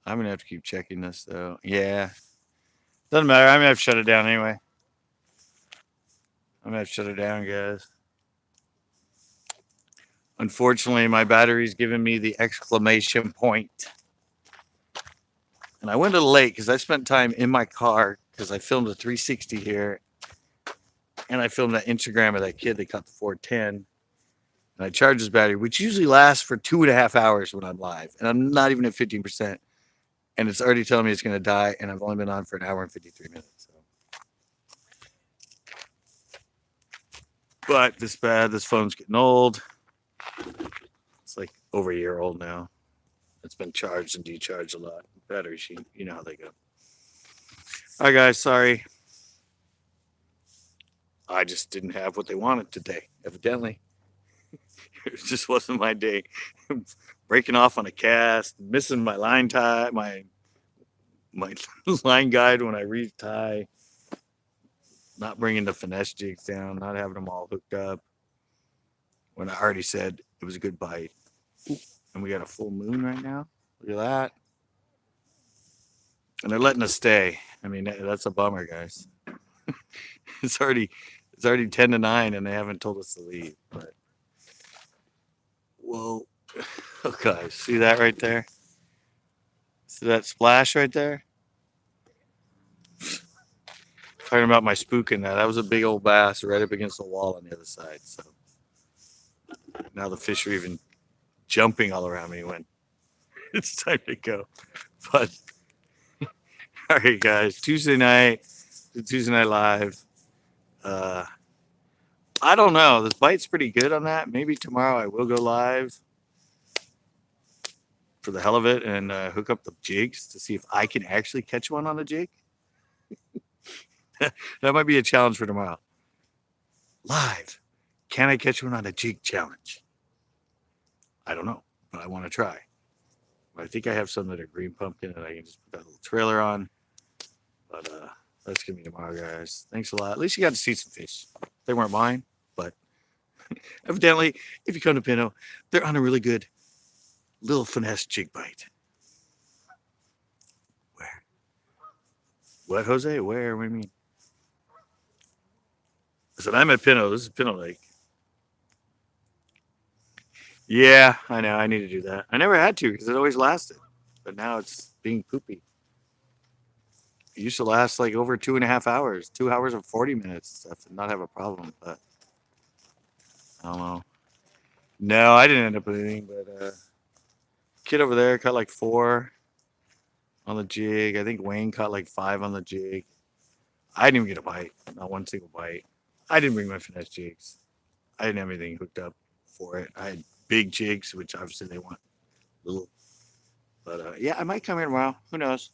I'm gonna have to keep checking this though. Yeah. Doesn't matter. I'm gonna have to shut it down anyway. I'm gonna have to shut it down, guys. Unfortunately, my battery's giving me the exclamation point. And I went to the lake because I spent time in my car because I filmed a 360 here. And I filmed that Instagram of that kid that caught the 410. And I charged his battery, which usually lasts for 2.5 hours when I'm live. And I'm not even at 15%. And it's already telling me it's going to die. And I've only been on for an hour and 53 minutes. So. But this phone's getting old. It's like over a year old now. It's been charged and decharged a lot. Battery sheet, you know how they go. All right, guys, sorry. I just didn't have what they wanted today, evidently. It just wasn't my day. Breaking off on a cast, missing my line tie, my line guide when I retie, not bringing the finesse jigs down, not having them all hooked up. When I already said it was a good bite. And we got a full moon right now. Look at that. And they're letting us stay. I mean, that's a bummer, guys. It's already 10 to 9 and they haven't told us to leave. But whoa. Oh, guys, see that right there? See that splash right there? Talking about my spook in that. That was a big old bass right up against the wall on the other side. So now the fish are even jumping all around me when it's time to go. But all right, guys, Tuesday night live. I don't know. This bite's pretty good on that. Maybe tomorrow I will go live for the hell of it and hook up the jigs to see if I can actually catch one on a jig. That might be a challenge for tomorrow. Live. Can I catch one on a jig challenge? I don't know, but I want to try. I think I have some that are green pumpkin and I can just put that little trailer on. But that's going to be tomorrow, guys. Thanks a lot. At least you got to see some fish. They weren't mine, but evidently, if you come to Pinto, they're on a really good little finesse jig bite. Where? What, Jose? Where? What do you mean? I said, I'm at Pinto. This is Pinto Lake. Yeah, I know. I need to do that. I never had to because it always lasted, but now it's being poopy. It used to last like over 2.5 hours, 2 hours and 40 minutes stuff, and not have a problem. But I don't know. No, I didn't end up with anything. But kid over there caught like 4 on the jig. I think Wayne caught like 5 on the jig. I didn't even get a bite, not one single bite. I didn't bring my finesse jigs. I didn't have anything hooked up for it. I had big jigs, which obviously they want little. But yeah, I might come here tomorrow. Who knows?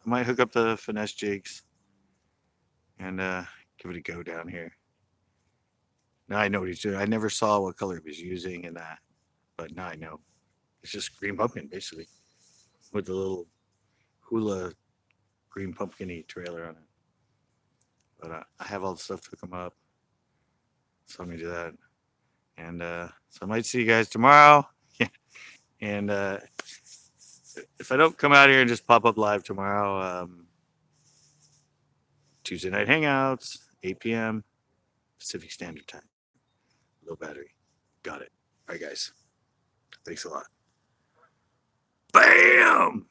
I might hook up the finesse jigs and give it a go down here. Now I know what he's doing. I never saw what color he was using and that, but now I know. It's just green pumpkin basically with the little hula green pumpkin-y trailer on it. But I have all the stuff to hook them up, so I'm gonna do that. And so I might see you guys tomorrow. And if I don't come out here and just pop up live tomorrow, Tuesday night hangouts, 8 p.m. Pacific Standard Time. Low battery. Got it. All right, guys. Thanks a lot. Bam!